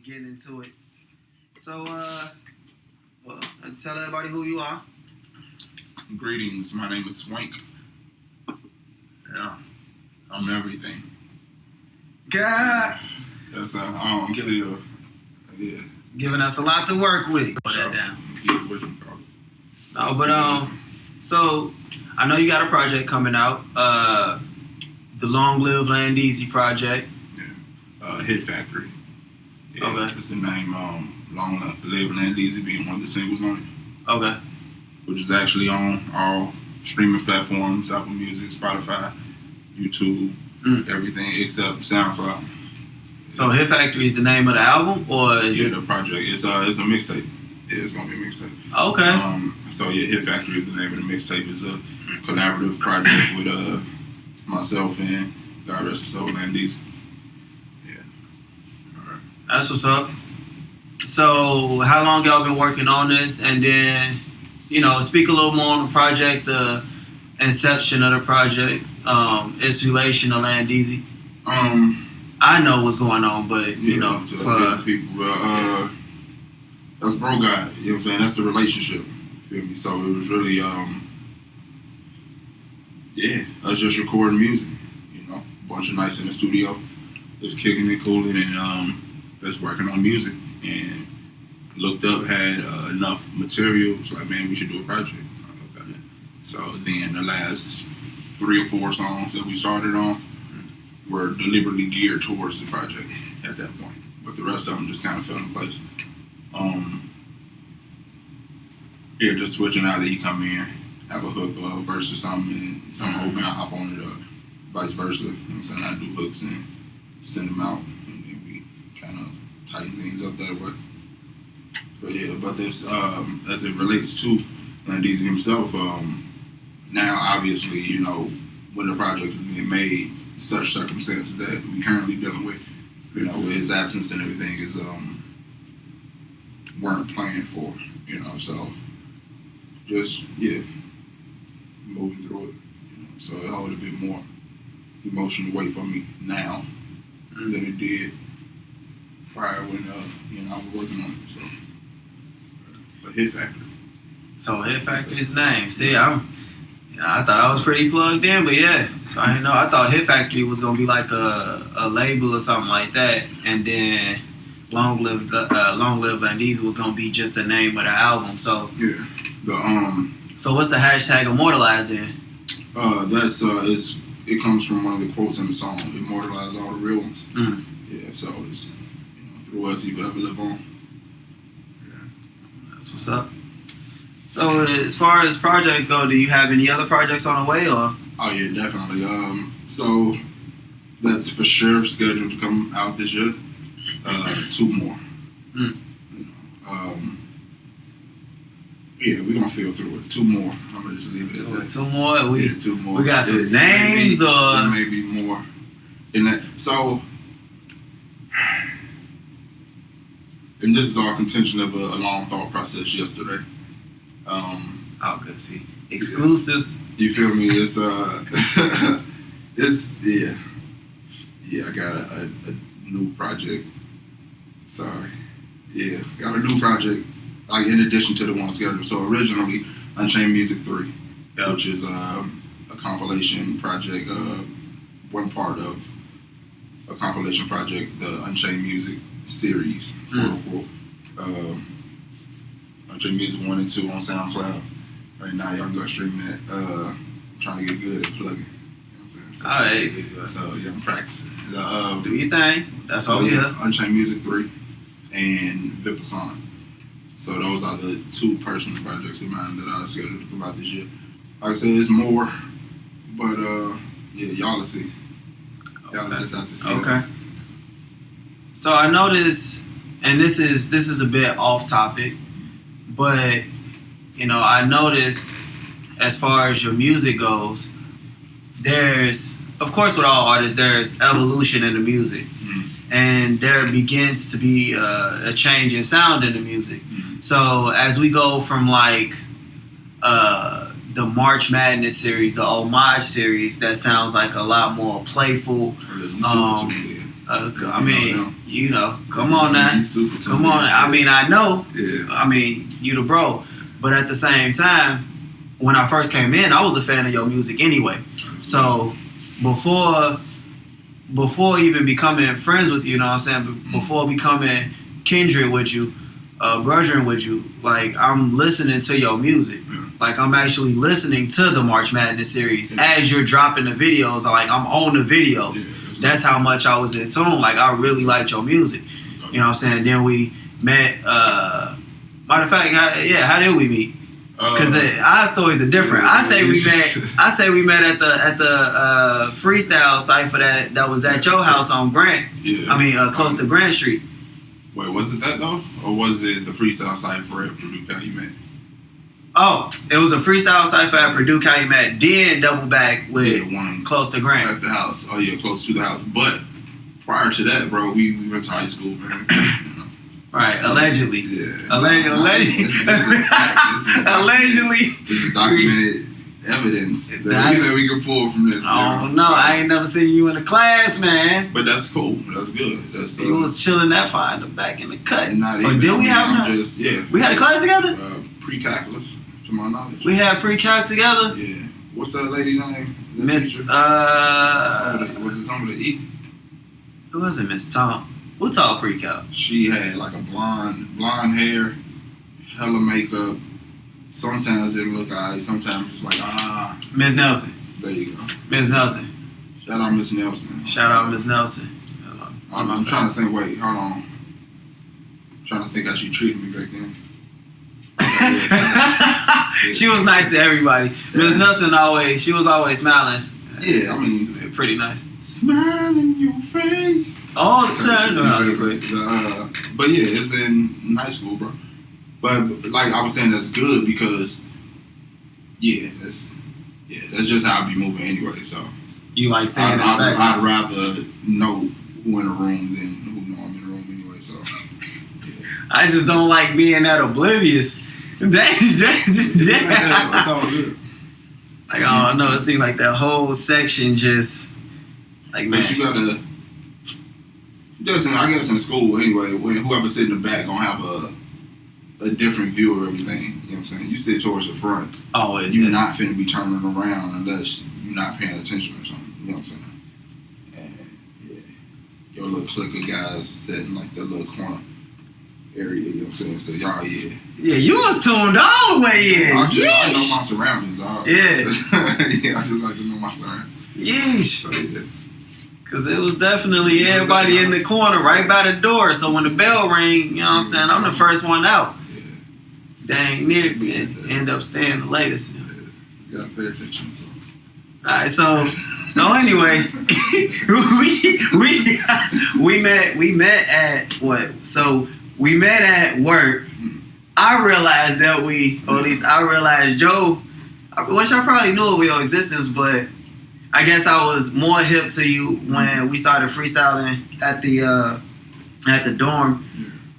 getting into it. So, well, tell everybody who you are. Greetings, my name is Swank. Yeah, I'm everything. God. That's I'm still, yeah. Giving us a lot to work with. Put that down. No, but so I know you got a project coming out. The Long Live Land Easy project. Yeah. Hit Factory. Yeah, okay. That's the name. Long Live Land Easy being one of the singles on it. Okay. Which is actually on all streaming platforms: Apple Music, Spotify, YouTube, everything except SoundCloud. So Hit Factory is the name of the album, or is it the project? It's a mixtape. Yeah, it's gonna be a mixtape. Okay. So yeah, Hit Factory is the name of the mixtape. It's a collaborative project with myself and God rest his soul, Landis. Yeah. All right. That's what's up. So how long y'all been working on this, and then speak a little more on the project, the inception of the project, its relation to Land Easy. I know what's going on, but for people, that's bro God. You know what I'm saying? That's the relationship. Feel me? So it was really, us just recording music. A bunch of nights in the studio, just kicking it, cooling, and just working on music. And looked up, had enough material. It's like, man, we should do a project. Okay. So then the last 3 or 4 songs that we started on were deliberately geared towards the project at that point. But the rest of them just kind of fell in place. Just switching out that he come in, have a hook verse or something, and something open, I hop on it, vice versa. You know what I'm saying? I do hooks and send them out, and then we kind of tighten things up that way. But yeah, this, as it relates to Landisi himself, now obviously, when the project was being made, such circumstances that we currently dealing with, with his absence and everything is weren't planned for, so just moving through it, so it hold a bit more emotional weight for me now than it did prior when I was working on it. So, but Hit Factory. So Hit Factory's the name. See, I thought I was pretty plugged in, but yeah. So I didn't know. I thought Hit Factory was gonna be like a label or something like that, and then Long Live Landisi was gonna be just the name of the album. So yeah, So what's the hashtag immortalized in? It comes from one of the quotes in the song, "Immortalize all the real ones." Yeah, so it's through us, he will ever live on. Yeah. That's what's up. So as far as projects go, do you have any other projects on the way, or? Oh yeah, definitely. So that's for sure scheduled to come out this year. 2 more. Yeah, we're gonna feel through it. 2 more. I'm gonna just leave it at that. 2 more. 2 more. We got some names, there may be more in that. So, and this is all contention of a long thought process yesterday. Good. See, exclusives. Yeah. You feel me? It's I got a new project. Sorry. Yeah, got a new project. Like in addition to the one scheduled. So originally, Unchained Music 3, which is a compilation project. One part of a compilation project, the Unchained Music series, quote unquote. Unchained Music 1 and 2 on SoundCloud. Right now, y'all can go streaming that. I'm trying to get good at plugging. You know what I'm saying? So, Alright. So yeah, I'm practicing. Do your thing. That's all we have. Unchained Music 3 and Vipasan. So those are the 2 personal projects of mine that I scheduled to come out this year. Like I said, it's more, but y'all will see. Y'all just have to see. Okay. So I noticed, and this is a bit off topic, but I noticed as far as your music goes, there's, of course, with all artists, there's evolution in the music, and there begins to be a change in sound in the music. So as we go from like the March Madness series, the Homage series, that sounds like a lot more playful, I mean, you know, come on now. Come on. I mean, I know. Yeah. I mean, you the bro. But at the same time, when I first came in, I was a fan of your music anyway. So before even becoming friends with you, you know what I'm saying? Before becoming kindred with you, brethren with you, like, I'm listening to your music. Like, I'm actually listening to the March Madness series as you're dropping the videos. Like, I'm on the videos. That's how much I was in tune. Like, I really liked your music. You know what I'm saying? Then we met. Matter of fact, how did we meet? Because our stories are different. I say we met at the freestyle cipher that was at your house on Grant. Yeah. I mean, close to Grant Street. Wait, was it that though, or was it the freestyle cipher at Purdue Calumet? Oh, it was a freestyle cipher at Purdue Calumet. Then double back with one close to Grant at the house. Oh yeah, close to the house. But prior to that, bro, we went to high school, man. Right, allegedly. Yeah. Allegedly. This is documented evidence that we can pull from this. Oh no, I ain't never seen you in a class, man. But that's cool. That's good. That's you was chilling that far in the back in the cut. Not or even. did we have we had a class together? Pre-calculus, to my knowledge. We had pre-calc together? Yeah. What's that lady name? Miss was it something to eat? It wasn't Miss Tom. Who taught pre-calc? She had like a blonde hair, hella makeup. Sometimes it look alright, sometimes it's like Miss Nelson. There you go. Miss Nelson. Shout out Miss Nelson. Shout out Miss Nelson. I'm trying to think, wait, hold on. I'm trying to think how she treated me back then. She was nice to everybody. Miss Nelson she was always smiling. Yeah, I mean, pretty nice. Smile in your face all the time. But yeah, it's in high school, bro. But like I was saying, that's good because that's just how I be moving anyway. So you like staying in the back? I'd rather know who in the room than who know I'm in the room anyway. So I just don't like being that oblivious. It's all good. Like, oh no, it seemed like that whole section just like, man. But you gotta. I guess in school anyway, when whoever sit in the back gonna have a different view of everything. You know what I'm saying? You sit towards the front. Always. You're not finna be turning around unless you're not paying attention or something. You know what I'm saying? And your little clique of guys sit in like the little corner area. You know what I'm saying? So y'all, yeah, you was tuned all the way in. I know my surroundings, dog. Yeah. I just like to know my surroundings. Yeesh. So yeah. Cause it was definitely everybody in the corner right by the door. So when the bell rang, you know what I'm saying, I'm the first one out. Yeah. Dang near end up staying the latest. Yeah. You gotta pay attention to. Alright, so anyway, we met at what? So we met at work. I realized that or at least I realized Joe, which I probably knew of your existence, but I guess I was more hip to you when we started freestyling at the dorm.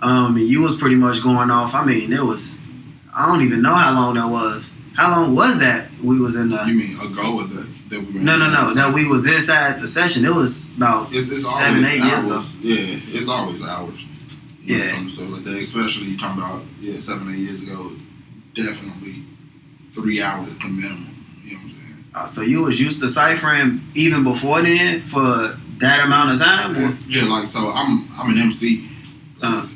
And you was pretty much going off. I mean, I don't even know how long that was. How long was that we was in the... You mean ago or that we were No, that we was inside the session. It was about it's 7-8 years ago. Yeah, it's always hours. Yeah. So like that, especially you talking about 7-8 years ago, definitely 3 hours at the minimum. You know what I'm saying? So you was used to ciphering even before then for that amount of time? Or? Yeah, like so I'm an MC. Like,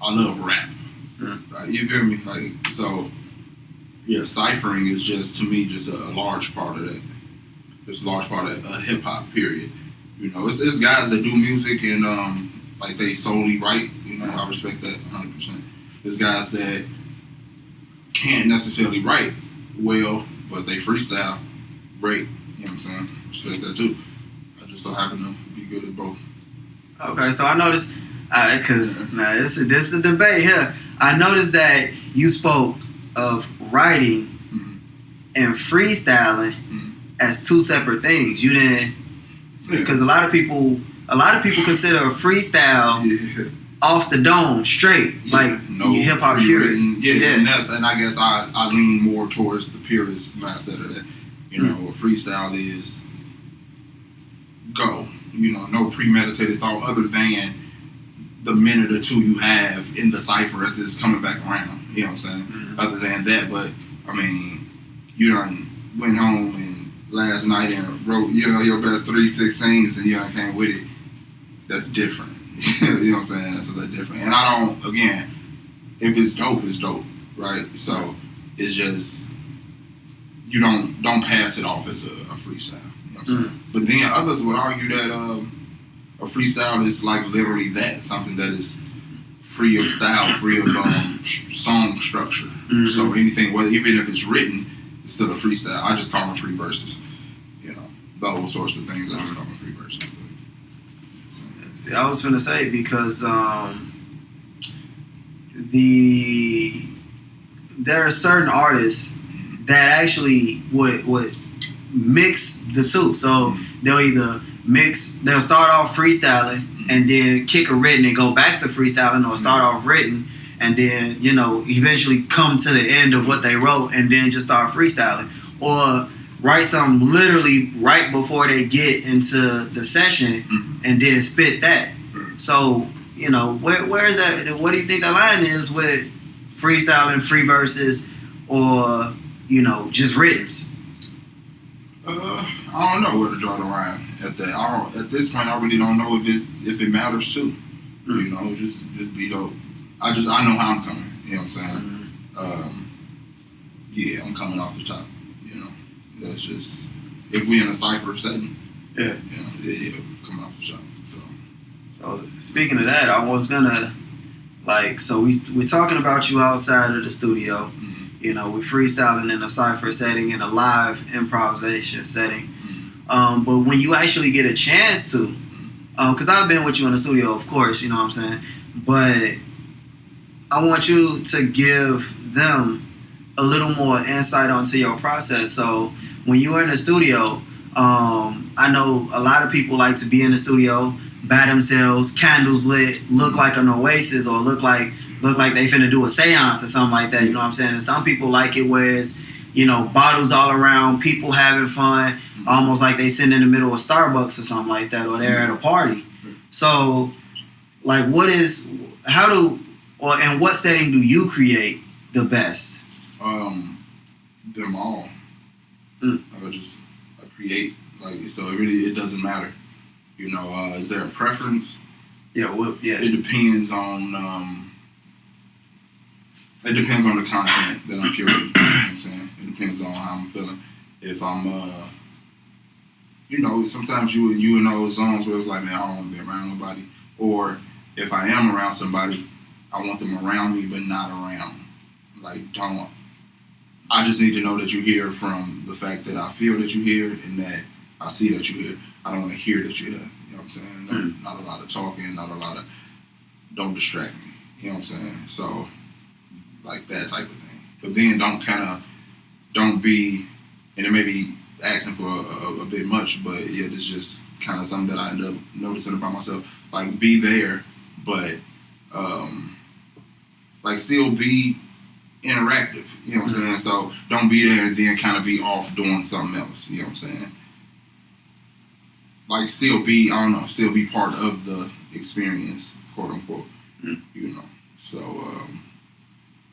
I love rap. Like, you feel me? Like so. Yeah, ciphering is just to me just a large part of that. Just a large part of hip hop. Period. You know, it's guys that do music and like they solely write. You know, I respect that 100%. There's guys that can't necessarily write well, but they freestyle great. You know what I'm saying? Respect that too. I just so happen to be good at both. Okay, so I noticed because this is a debate here. I noticed that you spoke of writing and freestyling as two separate things. You didn't, because a lot of people consider a freestyle off the dome straight, like hip hop purists. And I guess I lean more towards the purist mindset of that. You know, a freestyle is go. no premeditated thought other than the minute or two you have in the cipher as it's coming back around. You know what I'm saying? Mm-hmm. Other than that, but I mean, you done went home and last night and wrote, your best 3/16 and you done came with it. That's different. You know what I'm saying? That's a little different. And I don't, again, if it's dope, it's dope, right? So it's just, you don't pass it off as a freestyle. You know what I'm saying? Mm-hmm. But then others would argue that a freestyle is like literally that, something that is free of style, free of song structure. Mm-hmm. So anything, even if it's written, it's still a freestyle. I just call them free verses. Those sorts of things, I just call them free verses. See, I was finna say because there are certain artists that actually would mix the two. So they'll start off freestyling and then kick a written and go back to freestyling, or start off written and then eventually come to the end of what they wrote and then just start freestyling, or write something literally right before they get into the session and then spit that. So, where is that? What do you think the line is with freestyling, free verses, or, just writtens? I don't know where to draw the line at that. At this point, I really don't know if it matters too. Just be dope. I know how I'm coming. You know what I'm saying? Yeah, I'm coming off the top. That's just, if we in a cipher setting, coming off the top. So speaking of that, I was gonna we're talking about you outside of the studio. Mm-hmm. We're freestyling in a cipher setting, in a live improvisation setting. Mm-hmm. But when you actually get a chance to, because I've been with you in the studio, of course, you know what I'm saying. But I want you to give them a little more insight onto your process. So when you are in the studio, I know a lot of people like to be in the studio by themselves, candles lit, look like an oasis, or look like they finna do a seance or something like that. You know what I'm saying? And some people like it where it's, bottles all around, people having fun, almost like they sitting in the middle of Starbucks or something like that, or they're at a party. So, in what setting do you create the best? Them all. I create, so it doesn't matter. Is there a preference? Yeah. It depends on the content that I'm curating. You know what I'm saying? It depends on how I'm feeling. If I'm sometimes you in those zones where it's like, man, I don't want to be around nobody. Or if I am around somebody, I want them around me but not around. I just need to know that you're here from the fact that I feel that you're here and that I see that you're here. I don't want to hear that you're here. You know what I'm saying? Not a lot of talking, not a lot of, don't distract me. You know what I'm saying? So, that type of thing. But then don't be, and it may be asking for a bit much, but yeah, it's just kind of something that I end up noticing about myself. Be there, but, still be interactive. You know what I'm saying? So don't be there and then kind of be off doing something else. You know what I'm saying? Still be part of the experience, quote unquote. So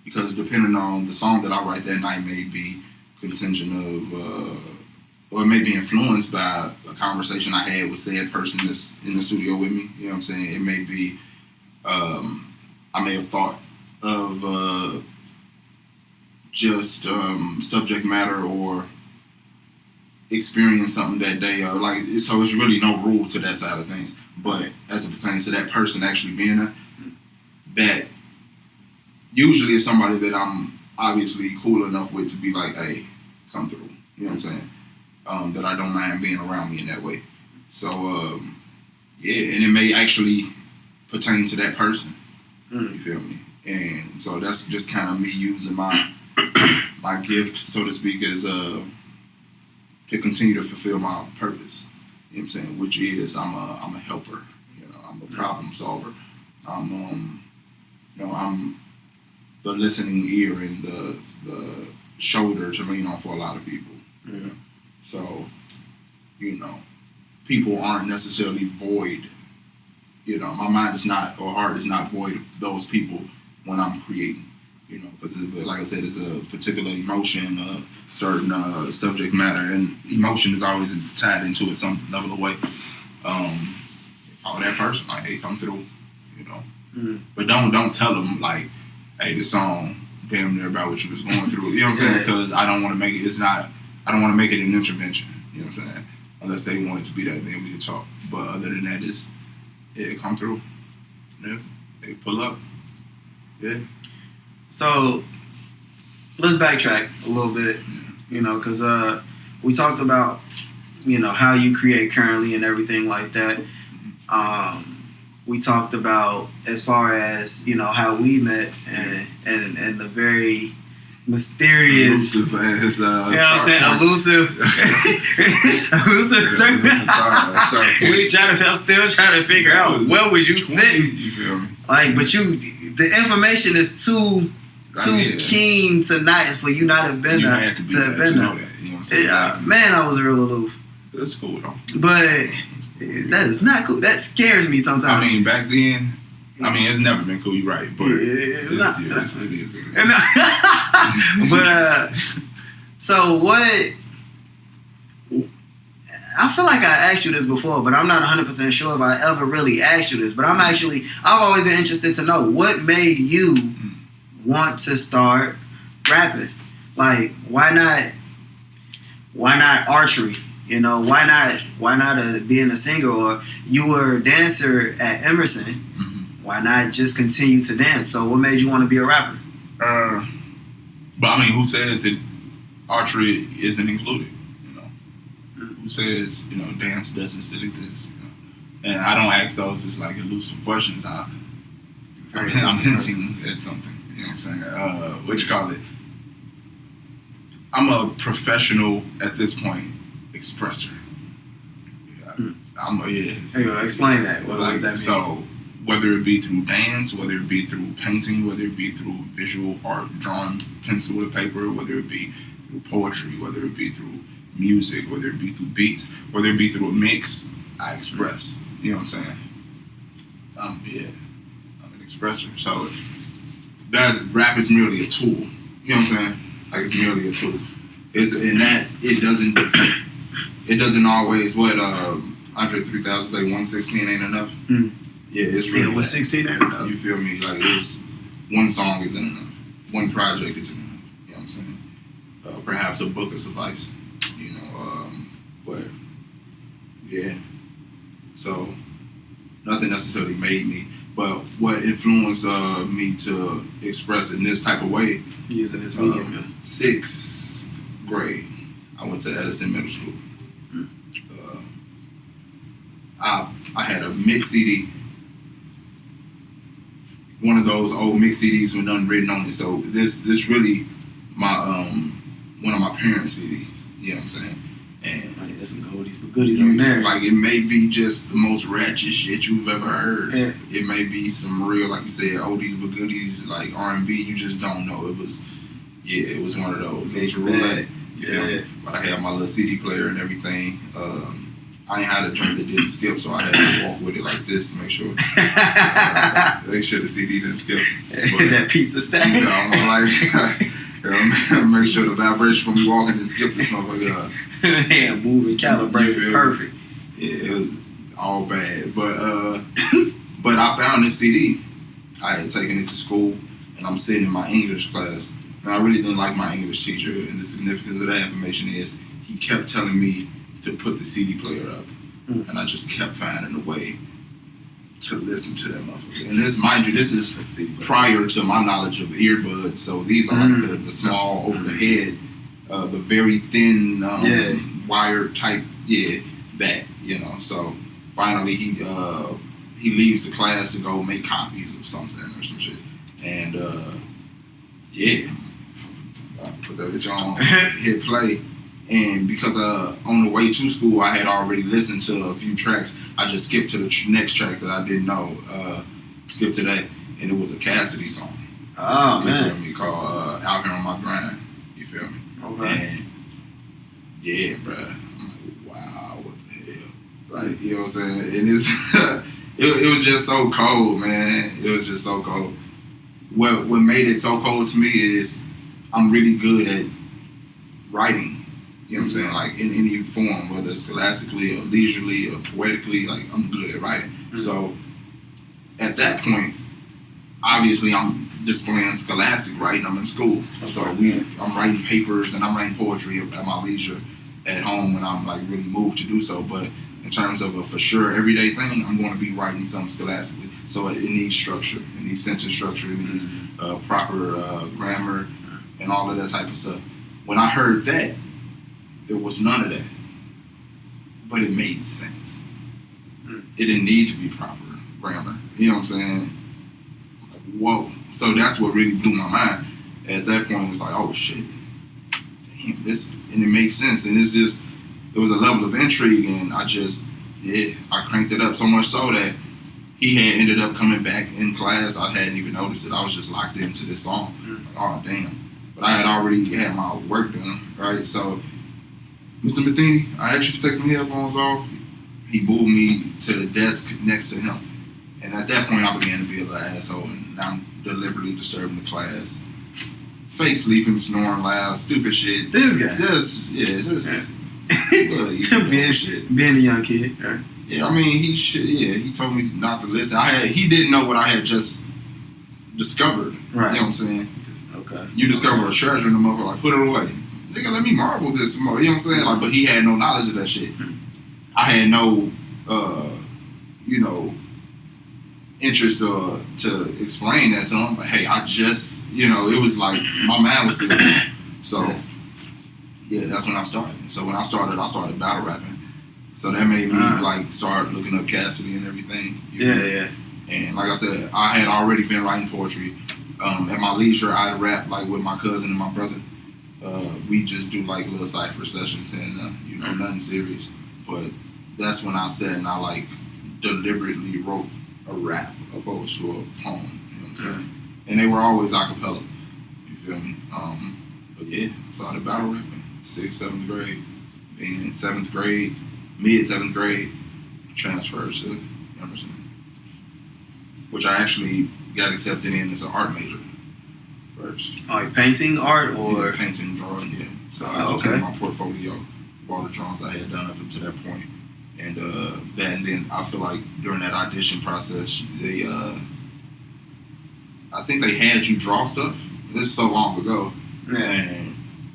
because depending on the song that I write that night may be contingent of, or it may be influenced by a conversation I had with said person that's in the studio with me. You know what I'm saying? It may be, I may have thought of just subject matter or experience something that day. So it's really no rule to that side of things. But as it pertains to that person actually being there, that usually is somebody that I'm obviously cool enough with to be like, hey, come through. You know what I'm saying? That I don't mind being around me in that way. So, and it may actually pertain to that person. You feel me? And so that's just kind of me using my gift, so to speak, as to continue to fulfill my purpose. You know what I'm saying? Which is I'm a helper. I'm a problem solver. I'm the listening ear and the shoulder to lean on for a lot of people. So, people aren't necessarily void. You know, my mind is not, or heart is not void of those people when I'm creating. You know, because like I said, it's a particular emotion, a certain subject matter, and emotion is always tied into it some level of way. If I were that person, like, hey, come through, you know. But don't tell them like, hey, the song damn near about what you was going through. You know what I'm saying? Because I don't want to make it. I don't want to make it an intervention. You know what I'm saying? Unless they want it to be that, then we can talk. But other than that, come through. Yeah, they pull up. Yeah. So let's backtrack a little bit, you know, because we talked about, you know, how you create currently and everything like that. We talked about as far as, you know, how we met and the very mysterious, elusive, you know what I'm saying, elusive I'm still trying to figure out where would you sit. You feel me? Like, but the information is too keen for you not have been there to have been there. You know what I'm saying? Man, I was real aloof. That's cool though. But that is not cool. That scares me sometimes. I mean, back then, it's never been cool. You're right, but but so what? I feel like I asked you this before, but I'm not 100% sure if I ever really asked you this. But I've always been interested to know what made you want to start rapping. Like, why not archery? You know, why not being a singer? Or you were a dancer at Emerson. Mm-hmm. Why not just continue to dance? So what made you want to be a rapper? But I mean, who says that archery isn't included? You know, who says, you know, dance doesn't still exist? You know? And I don't ask those as like elusive questions. I'm hinting at something. You know what I'm saying? What you call it? I'm a professional at this point expresser. Explain that. What does that mean? So, whether it be through dance, whether it be through painting, whether it be through visual art, drawing pencil to paper, whether it be through poetry, whether it be through music, whether it be through beats, whether it be through a mix, I express. You know what I'm saying? I'm an expresser. So, rap is merely a tool. You know what I'm saying? Like, it's merely a tool. It doesn't always Andre 3000 say 116 ain't enough. Yeah, it's really 116 ain't enough. You feel me? Like, it's one song isn't enough. One project isn't enough. You know what I'm saying? Perhaps a book will suffice. You know, but yeah. So nothing necessarily made me, but what influenced me to express in this type of way. Using this medium, 6th grade, I went to Edison Middle School. I had a mix CD, one of those old mix CDs with nothing written on it. So this really my one of my parents' CDs. You know what I'm saying? And like, there's some goodies on there. Like, it may be just the most ratchet shit you've ever heard. Yeah. It may be some real, like you said, oldies but goodies, like R&B. You just don't know. It was one of those. It was roulette. You feel me? But I had my little CD player and everything. I ain't had a joint that didn't skip, so I had to walk with it like this to make sure. Make sure the CD didn't skip. But, that piece of stack. You know, I'm make sure the vibration from me walking didn't skip this motherfucker. Yeah, moving, calibrated, perfect. Yeah, it was all bad. But I found this CD. I had taken it to school, and I'm sitting in my English class. And I really didn't like my English teacher, and the significance of that information is he kept telling me to put the CD player up. And I just kept finding a way to listen to that motherfucker. And this, mind you, this is prior to my knowledge of earbuds. So these are like the small over the head, the very thin wire type. Yeah, that, you know. So finally he leaves the class to go make copies of something or some shit. And I put that bitch on, hit play. And because on the way to school, I had already listened to a few tracks, I just skipped to the next track that I didn't know. Skipped to that, and it was a Cassidy song. Oh, man. You feel me? Called Out Here on My Grind. You feel me? Okay. And yeah, bruh. I'm like, wow, what the hell? Like, you know what I'm saying? And it's it was just so cold, man. It was just so cold. What made it so cold to me is I'm really good at writing. You know what I'm saying? Like in any form, whether it's scholastically or leisurely or poetically, like I'm good at writing. Mm-hmm. So at that point, obviously I'm displaying scholastic writing. I'm in school. So I'm writing papers and I'm writing poetry at my leisure at home when I'm like really moved to do so. But in terms of a for sure everyday thing, I'm going to be writing something scholastically. So it needs structure, it needs sentence structure, it needs proper grammar and all of that type of stuff. When I heard that, there was none of that, but it made sense. It didn't need to be proper grammar. You know what I'm saying? Like, whoa. So that's what really blew my mind. At that point, it's like, oh shit, damn, this, and it makes sense. And it's just, it was a level of intrigue, and I cranked it up so much so that he had ended up coming back in class. I hadn't even noticed it. I was just locked into this song. Like, oh damn. But I had already had my work done, right? So, Mr. Matheny, I asked you to take the headphones off. He moved me to the desk next to him. And at that point, I began to be a little asshole, and I'm deliberately disturbing the class. Fake sleeping, snoring loud, stupid shit. This guy. Being a young kid. Yeah, I mean, he told me not to listen. He didn't know what I had just discovered. Right. You know what I'm saying? Okay. You discover a treasure in the motherfucker, like, put it away. Nigga, let me marvel this more. You know what I'm saying? Like, but he had no knowledge of that shit. I had no, interest to explain that to him. But hey, I just, it was like my mind was still. So, yeah, that's when I started. So when I started battle rapping. So that made me start looking up Cassidy and everything. Yeah. And like I said, I had already been writing poetry. At my leisure, I'd rap like with my cousin and my brother. We just do like little cipher sessions and nothing serious. But that's when I sat and I like deliberately wrote a rap opposed to a poem. You know what I'm saying? And they were always a cappella. You feel me? But yeah, started battle rapping 6th, 7th grade. Then 7th grade, mid 7th grade, transferred to Emerson, which I actually got accepted in as an art major first. Like painting art or? Yeah, painting, drawing, yeah. So I looked at my portfolio of all the drawings I had done up until that point. And and then I feel like during that audition process, I think they had you draw stuff. This is so long ago.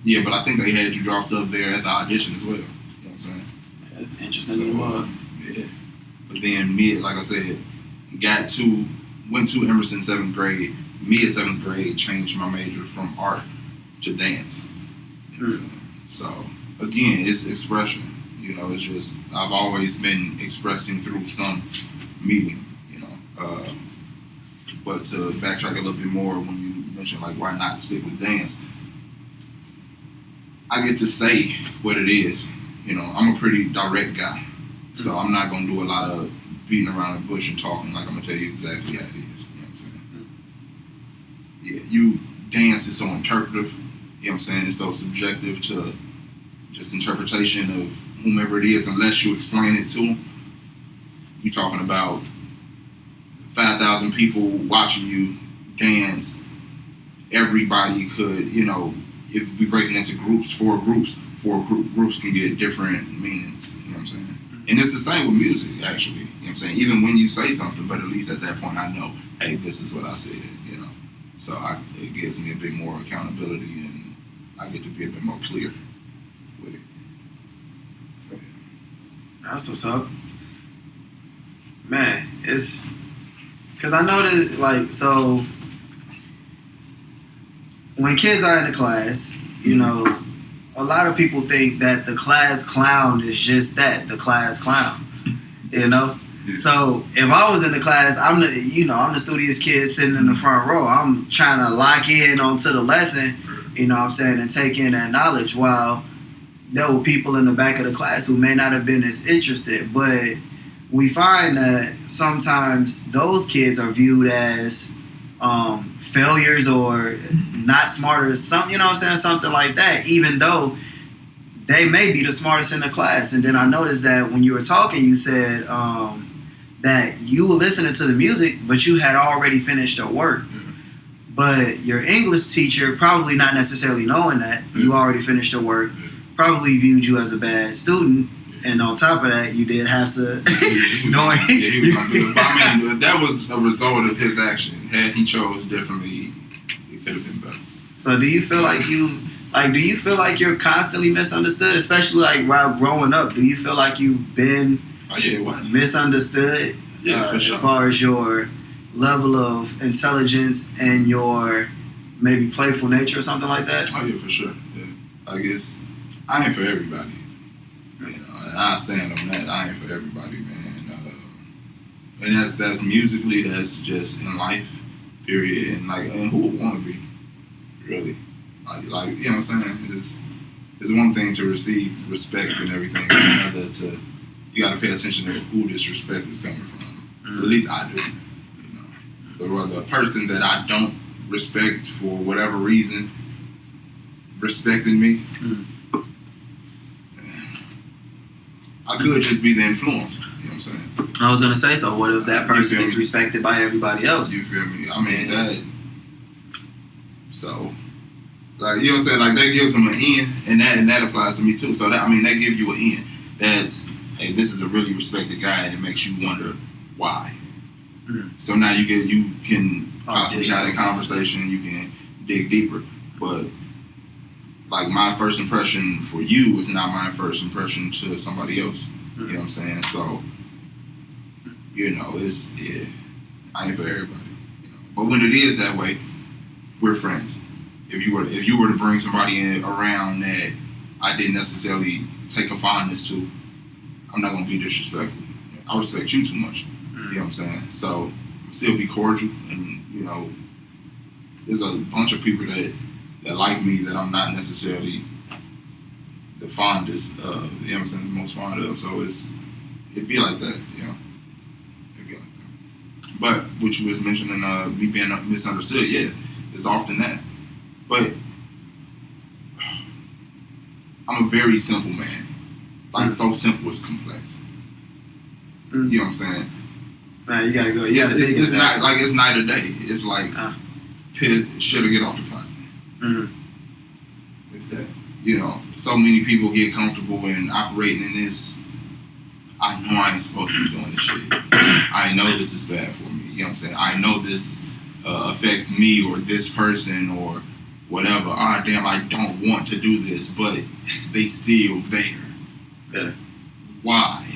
Yeah. But I think they had you draw stuff there at the audition as well. You know what I'm saying? That's interesting. So, yeah. But then like I said, went to Emerson 7th grade. Mid 7th grade, changed my major from art to dance. You know So again, it's expression. It's just I've always been expressing through some medium. But to backtrack a little bit more, when you mentioned like why not stick with dance, I get to say what it is. I'm a pretty direct guy, so I'm not gonna do a lot of beating around the bush and talking. Like I'm gonna tell you exactly how it is. You know what I'm saying? Yeah, dance is so interpretive. You know what I'm saying? It's so subjective to just interpretation of whomever it is, unless you explain it to them. You're talking about 5,000 people watching you dance. Everybody could, if we break it into groups, four groups can get different meanings. You know what I'm saying? And it's the same with music, actually. You know what I'm saying? Even when you say something, but at least at that point I know, hey, this is what I said, So it gives me a bit more accountability and I get to be a bit more clear with it. So, yeah. That's what's up. Man, it's... Because I know that, so... When kids are in the class, a lot of people think that the class clown is just that, the class clown. Yeah. So if I was in the class, I'm the studious kid sitting in the front row. I'm trying to lock in onto the lesson, and take in that knowledge, while there were people in the back of the class who may not have been as interested. But we find that sometimes those kids are viewed as failures or not smart or something, something like that, even though they may be the smartest in the class. And then I noticed that when you were talking, you said that you were listening to the music, but you had already finished your work. But your English teacher, probably not necessarily knowing that you already finished your work, probably viewed you as a bad student. And on top of that, you did have to. He was gonna do it. But I mean, that was a result of his action. Had he chose differently, it could have been better. So, do you feel like do you feel like you're constantly misunderstood, especially like while growing up? Do you feel like you've been misunderstood? For sure. As far as your level of intelligence and your maybe playful nature or something like that? Oh yeah, for sure. Yeah, I guess I ain't for everybody. I stand on that. I ain't for everybody, man. And that's musically. That's just in life, period. And who would want to be, really? Like you know what I'm saying? It's one thing to receive respect and everything. It's another to you got to pay attention to who this respect is coming from. At least I do. The person that I don't respect for whatever reason, respecting me. I could just be the influence. You know what I'm saying? I was gonna say, so what if that person is respected by everybody else? You feel me? I mean that. So, like you know what I'm saying? Like that gives them an end, and that applies to me too. So that that gives you an end. That's hey, this is a really respected guy, and it makes you wonder why. So now you can possibly have a conversation. You can dig deeper, but. Like my first impression for you is not my first impression to somebody else. You know what I'm saying? So, I ain't for everybody. But when it is that way, we're friends. If you were to bring somebody around that I didn't necessarily take a fondness to, I'm not gonna be disrespectful. I respect you too much. You know what I'm saying? So still be cordial, and there's a bunch of people that like me that I'm not necessarily the fondest of, you know what I'm saying, the most fond of. So it'd be like that, It'd be like that. But what you was mentioning, me being misunderstood, yeah, it's often that. But I'm a very simple man. Like so simple it's complex. You know what I'm saying? Nah, you gotta go. It's not like it's night or day. It's like should have get off the pot. It's that so many people get comfortable in operating in this. I know I ain't supposed to be doing this shit. I know this is bad for me. You know what I'm saying? I know this affects me or this person or whatever. Damn, I don't want to do this, but they still there. Yeah. Why?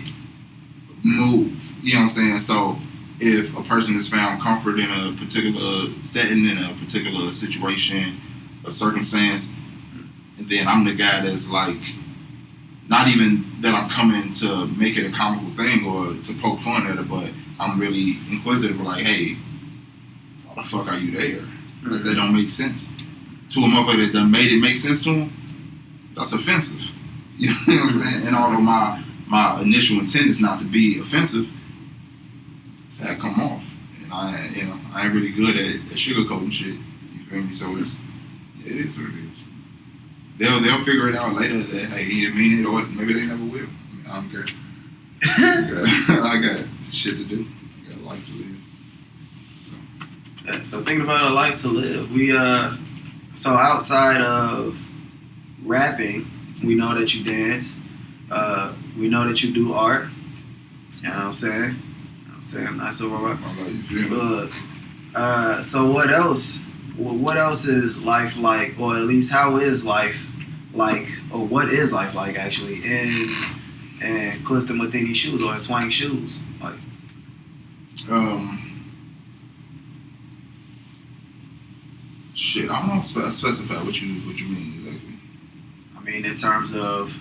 Move. You know what I'm saying? So if a person has found comfort in a particular setting, in a particular situation, a circumstance, and then I'm the guy that's like, not even that I'm coming to make it a comical thing or to poke fun at it, but I'm really inquisitive, like, hey, why the fuck are you there? Like, that don't make sense. To a motherfucker that made it make sense to him, that's offensive. You know what I'm saying? And although my initial intent is not to be offensive, it's had to come off. And I ain't really good at sugarcoating shit. You feel me? So it is what it is. They'll figure it out later that hey, he didn't mean it, or maybe they never will. I don't care. I got shit to do. I got a life to live. So thinking about a life to live, we so outside of rapping, we know that you dance. We know that you do art. You know what I'm saying? Nice over rock. So what else? What else is life like, or at least how is life like, or what is life like actually in Clifton Matheny shoes or in Swank shoes? Like, shit, I don't know. Specify what you mean exactly. I mean, in terms of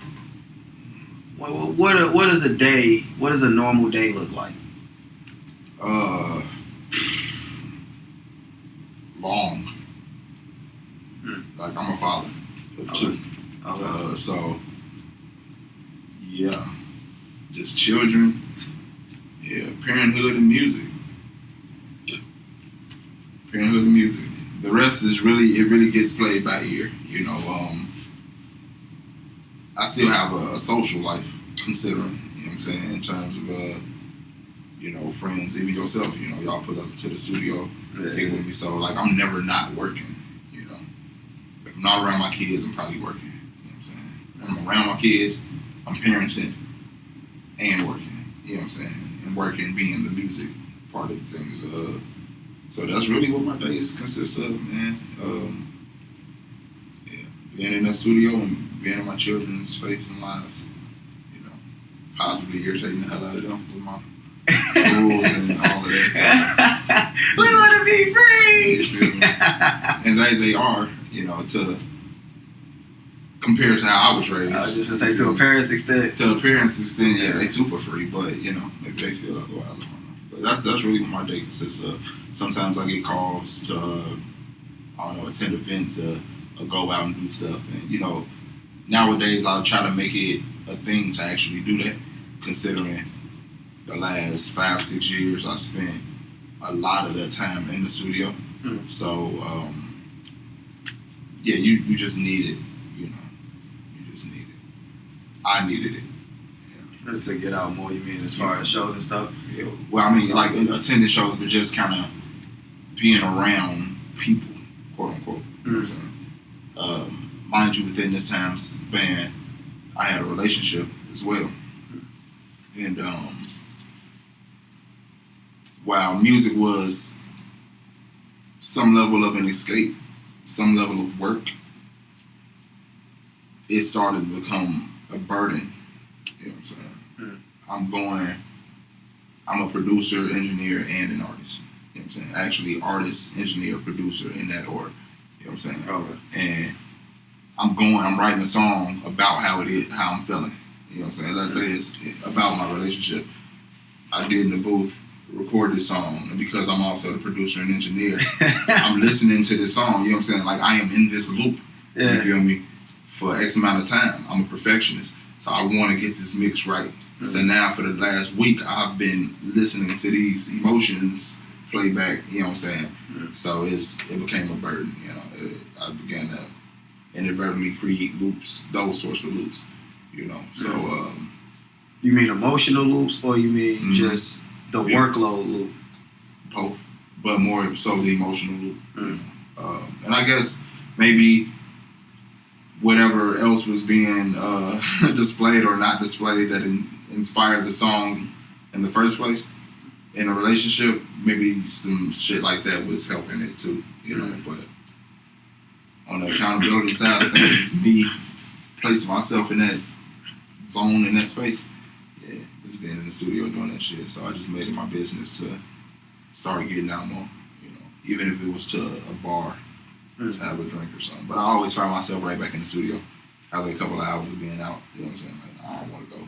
what is a day? What does a normal day look like? Long. Like I'm a father of two. Okay. So yeah, just children. Yeah, parenthood and music. Parenthood and music. The rest is really gets played by ear. I still have a social life, considering, you know what I'm saying, in terms of, friends, even yourself, y'all put up to the studio, they with me, so, like, I'm never not working, If I'm not around my kids, I'm probably working, you know what I'm saying? When I'm around my kids, I'm parenting and working, you know what I'm saying? And working being the music part of the things. So that's really what my days consist of, man. Being in that studio and being in my children's face and lives, possibly irritating the hell out of them with my rules and all of that. We want to be free. And they are, to compared to how I was raised. I was just gonna say, to a parent's extent. To a parent's extent, yeah, they super free, but if they feel otherwise, I don't know. But that's really what my day consists of. Sometimes I get calls to, attend events, or go out and do stuff, and nowadays I try to make it a thing to actually do that, considering the last 5-6 years I spent a lot of that time in the studio. So you just need it, you just need it. I needed it. To get out more, you mean, as far as shows and stuff? Yeah. Well, I mean, like attending shows, but just kind of being around people, quote unquote. You know what I'm saying? Mind you, within this time span, I had a relationship as well. And while music was some level of an escape, some level of work, it started to become a burden. You know what I'm saying? I'm a producer, engineer, and an artist. You know what I'm saying? Actually, artist, engineer, producer, in that order. You know what I'm saying? Okay. And I'm writing a song about how I'm feeling. You know what I'm saying? Let's say it's about my relationship. I get in the booth, record this song, and because I'm also the producer and engineer, I'm listening to this song, you know what I'm saying? Like, I am in this loop, you feel me, for X amount of time. I'm a perfectionist, so I want to get this mix right. So now for the last week, I've been listening to these emotions play back, you know what I'm saying? So it became a burden, I began to inadvertently create loops, those sorts of loops, so... You mean emotional loops, or you mean just the workload loop? Both, but more so the emotional loop. And I guess maybe whatever else was being displayed or not displayed that inspired the song in the first place in a relationship, maybe some shit like that was helping it too, But on the accountability side of things, me placing myself in that zone, in that space, just being in the studio doing that shit. So I just made it my business to start getting out more, even if it was to a bar to have a drink or something. But I always find myself right back in the studio after a couple of hours of being out. You know what I'm saying? Like, I don't want to go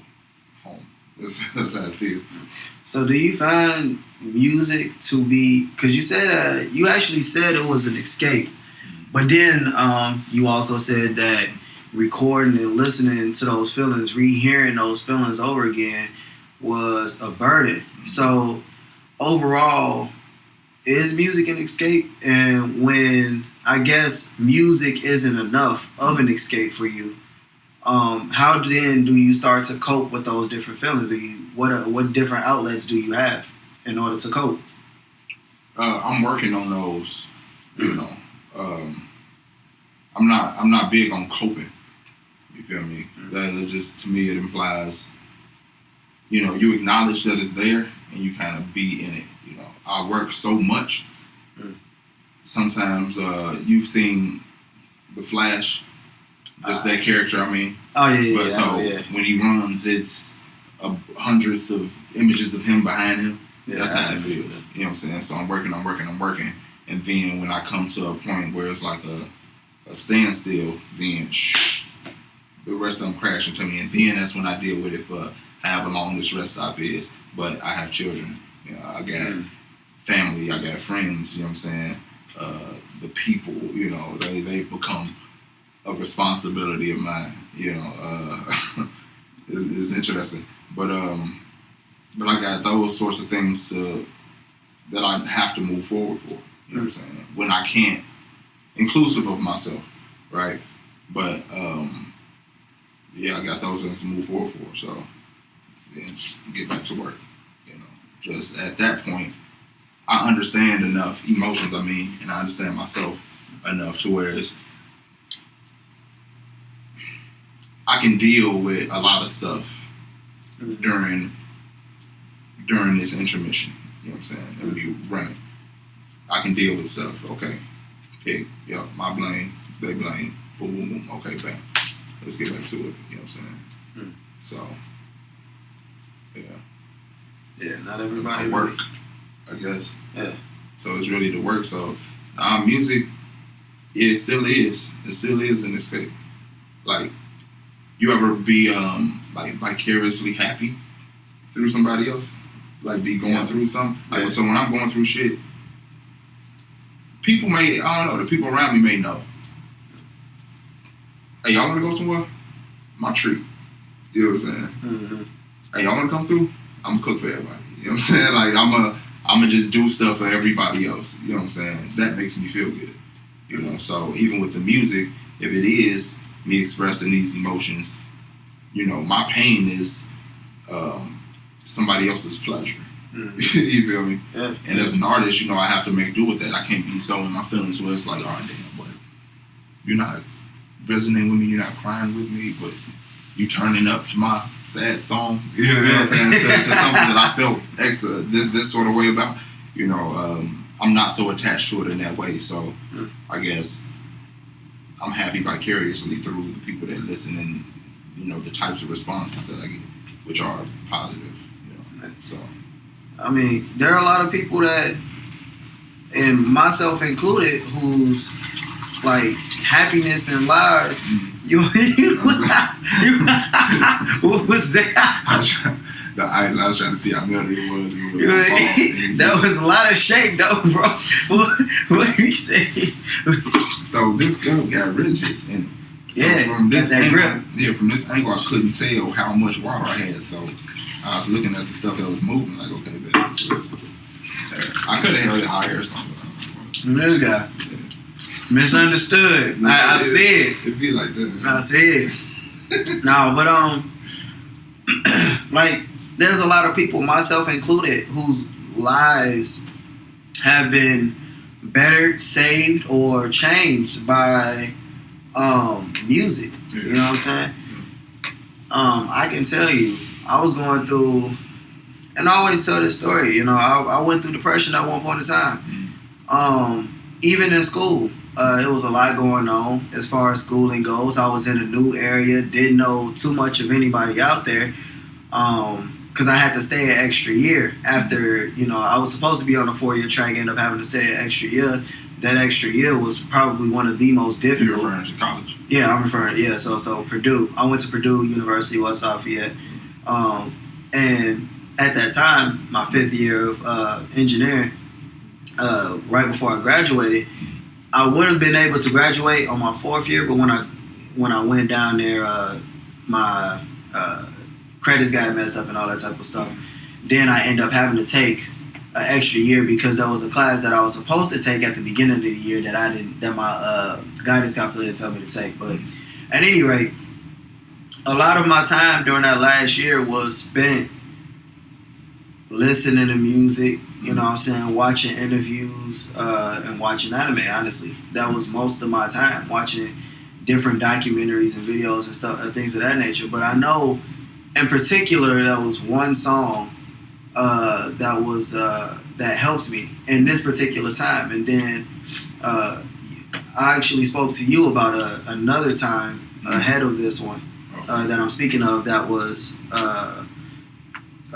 home. That's how I feel. So do you find music to be, because you said, you actually said it was an escape, but then you also said that recording and listening to those feelings, rehearing those feelings over again was a burden. So overall, is music an escape? And when, I guess, music isn't enough of an escape for you, how then do you start to cope with those different feelings? What different outlets do you have in order to cope? I'm working on those, I'm not big on coping. You feel me? That is just, to me, it implies, you acknowledge that it's there and you kind of be in it. I work so much. Sometimes you've seen The Flash. That's that character, I mean. Oh, yeah, but so when he runs, it's hundreds of images of him behind him. Yeah, that's how it feels. You know what I'm saying? So I'm working. And then when I come to a point where it's like a standstill, then the rest of them crash into me. And then that's when I deal with it for however long this rest stop is. But I have children. I got family. I got friends. You know what I'm saying? The people, they become a responsibility of mine. It's interesting. But I got those sorts of things that I have to move forward for. You know what I'm saying? When I can't, inclusive of myself, right? But yeah, I got those things to move forward for. So then just get back to work. You know, just at that point, I understand enough emotions. I mean, and I understand myself enough to where I can deal with a lot of stuff during this intermission. You know what I'm saying? And we running. I can deal with stuff. Okay, pick. Yeah, my blame. They blame. Boom, boom, boom. Okay, bam. Let's get back to it. You know what I'm saying? So, yeah. Yeah, not everybody work, I guess. Yeah. So it's really the work. So music, it still is. It still is an escape. Like, you ever be like vicariously happy through somebody else? Like be going through something? Like, so when I'm going through shit, people may, I don't know, the people around me may know. Hey, y'all wanna go somewhere? My treat. You know what I'm saying? Mm-hmm. Hey, y'all wanna come through? I'm gonna cook for everybody. You know what I'm saying? Like I'ma just do stuff for everybody else. You know what I'm saying? That makes me feel good. You know, so even with the music, if it is me expressing these emotions, you know, my pain is somebody else's pleasure. Mm-hmm. You feel me? Yeah. And as an artist, you know, I have to make do with that. I can't be so in my feelings where it's like, oh damn, but you're not resonating with me, you're not crying with me, but you turning up to my sad song. You know what I'm saying? to something that I felt this sort of way about. You know, I'm not so attached to it in that way. So I guess I'm happy vicariously through the people that listen and, you know, the types of responses that I get, which are positive. You know, so. I mean, there are a lot of people that, and myself included, whose like happiness and lives. You what was that? The eyes, I was trying to see how melody it was. That was a lot of shake though, bro. What you say? So this girl got ridges, and so from this angle, from this angle, I couldn't tell how much water I had. So I was looking at the stuff that was moving, like, okay, this is. I could have held it higher or something. This guy misunderstood. I said it'd be like that. I said no, but like there's a lot of people, myself included, whose lives have been bettered, saved, or changed by music. Yeah. You know what I'm saying? I can tell you, I was going through, and I always tell this story, you know, I went through depression at one point in time. Even in school, it was a lot going on as far as schooling goes. I was in a new area, didn't know too much of anybody out there, because I had to stay an extra year after, you know, I was supposed to be on a 4-year track, ended up having to stay an extra year. That extra year was probably one of the most difficult. You're referring to college? Yeah, I'm referring, yeah, so Purdue. I went to Purdue University, West Lafayette. And at that time, my 5th year of engineering, right before I graduated, I would have been able to graduate on my 4th year, but when I went down there, my credits got messed up and all that type of stuff. Then I ended up having to take an extra year because there was a class that I was supposed to take at the beginning of the year that my guidance counselor didn't tell me to take. But at any rate, a lot of my time during that last year was spent listening to music, you know what I'm saying, watching interviews, and watching anime, honestly. That was most of my time, watching different documentaries and videos and stuff, things of that nature. But I know, in particular, there was one song that helped me in this particular time. And then I actually spoke to you about another time ahead of this one that I'm speaking of, that was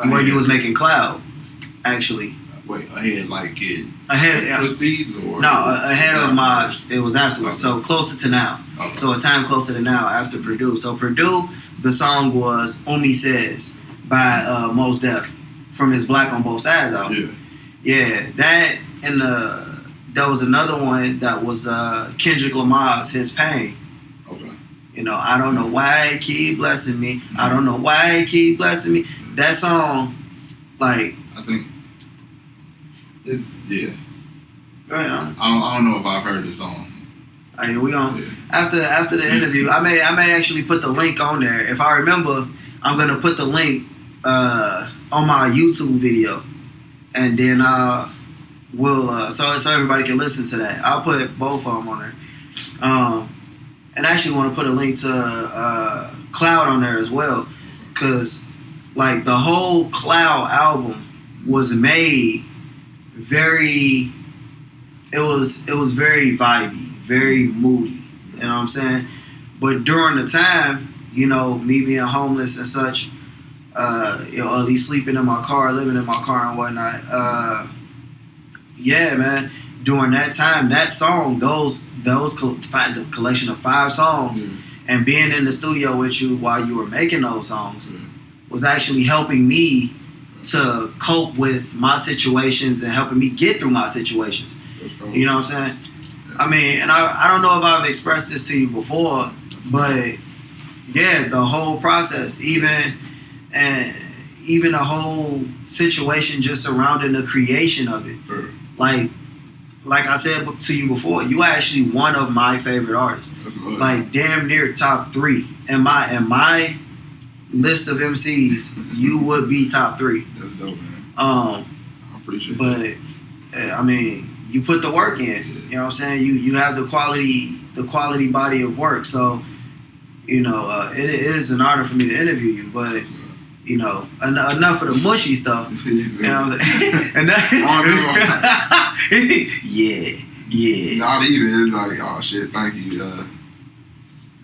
where you was making Cloud, actually. Wait, ahead, like it precedes or? No, ahead of my, it was afterwards. Okay. So closer to now. Okay. So a time closer to now after Purdue. So Purdue, the song was Omi Says by Mos Def from his Black on Both Sides album. Yeah, that, and there was another one that was Kendrick Lamar's His Pain. Okay. You know, I don't know why he keep blessing me. Mm-hmm. I don't know why he keep blessing me. That song, like, I think it's, yeah. Right on. I don't know if I've heard this song. I mean, we gonna after the interview. I may actually put the link on there. If I remember, I'm gonna put the link on my YouTube video, and then we'll so everybody can listen to that. I'll put both of them on there. And I actually want to put a link to Cloud on there as well, because like the whole Cloud album was made very. It was very vibey, very moody. You know what I'm saying? But during the time, you know, me being homeless and such, you know, at least sleeping in my car, living in my car and whatnot. Yeah, man. During that time, that song, the collection of 5 songs, and being in the studio with you while you were making those songs, was actually helping me to cope with my situations and helping me get through my situations. You know what I'm saying? I mean, and I don't know if I've expressed this to you before, but yeah, the whole process, even the whole situation just surrounding the creation of it, like I said to you before, you are actually one of my favorite artists. Like damn near top 3 in my list of MCs. You would be top 3. That's dope, man. I appreciate it. But I mean, you put the work in. You know what I'm saying? You have the quality body of work. So, you know, it is an honor for me to interview you. But you know, enough of the mushy stuff. You know what I'm saying? Yeah. Not even. It's like, oh shit, thank you.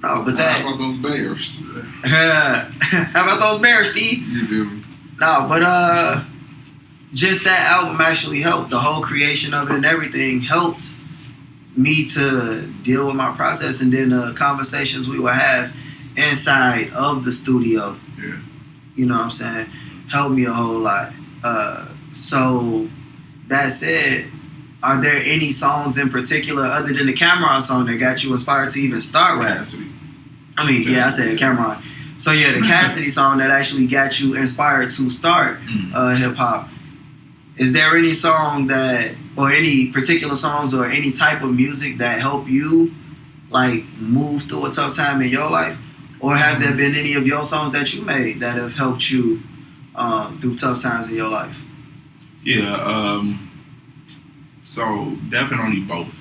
No, but that. How about those Bears? How about those Bears, Steve? You feel me? No, but just that album actually helped. The whole creation of it and everything helped me to deal with my process, and then the conversations we would have inside of the studio. Yeah. You know what I'm saying? Helped me a whole lot. So that said, are there any songs in particular other than the Cameron song that got you inspired to even start rap? Cassidy. I mean, yeah, I said Cameron. So yeah, the Cassidy song that actually got you inspired to start hip hop. Is there any song that, or any particular songs, or any type of music that help you like move through a tough time in your life? Or have there been any of your songs that you made that have helped you through tough times in your life? Yeah, so definitely both.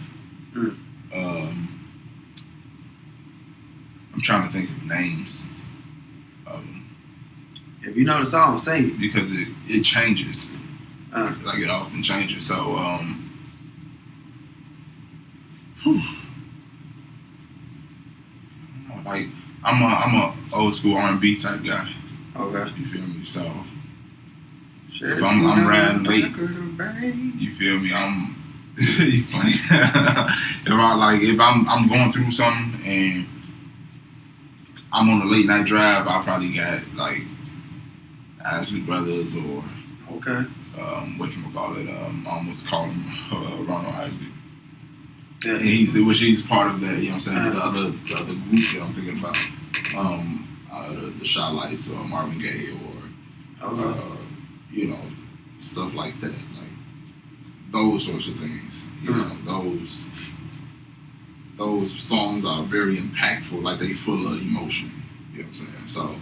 I'm trying to think of names. If you know the song, sing it. Because it changes. Like it often changes. So, like I'm a old school R&B type guy. Okay. You feel me? So if I'm riding late, you feel me? You funny. if I'm going through something and I'm on a late night drive, I probably got like Isley Brothers or whatchamacallit, I almost call him Ronald Isley. Yeah. And he's part of that, you know what I'm saying? The other group that I'm thinking about. The Shot Lights or Marvin Gaye or you know, stuff like that. Like those sorts of things. You know, those songs are very impactful, like they full of emotion. You know what I'm saying? So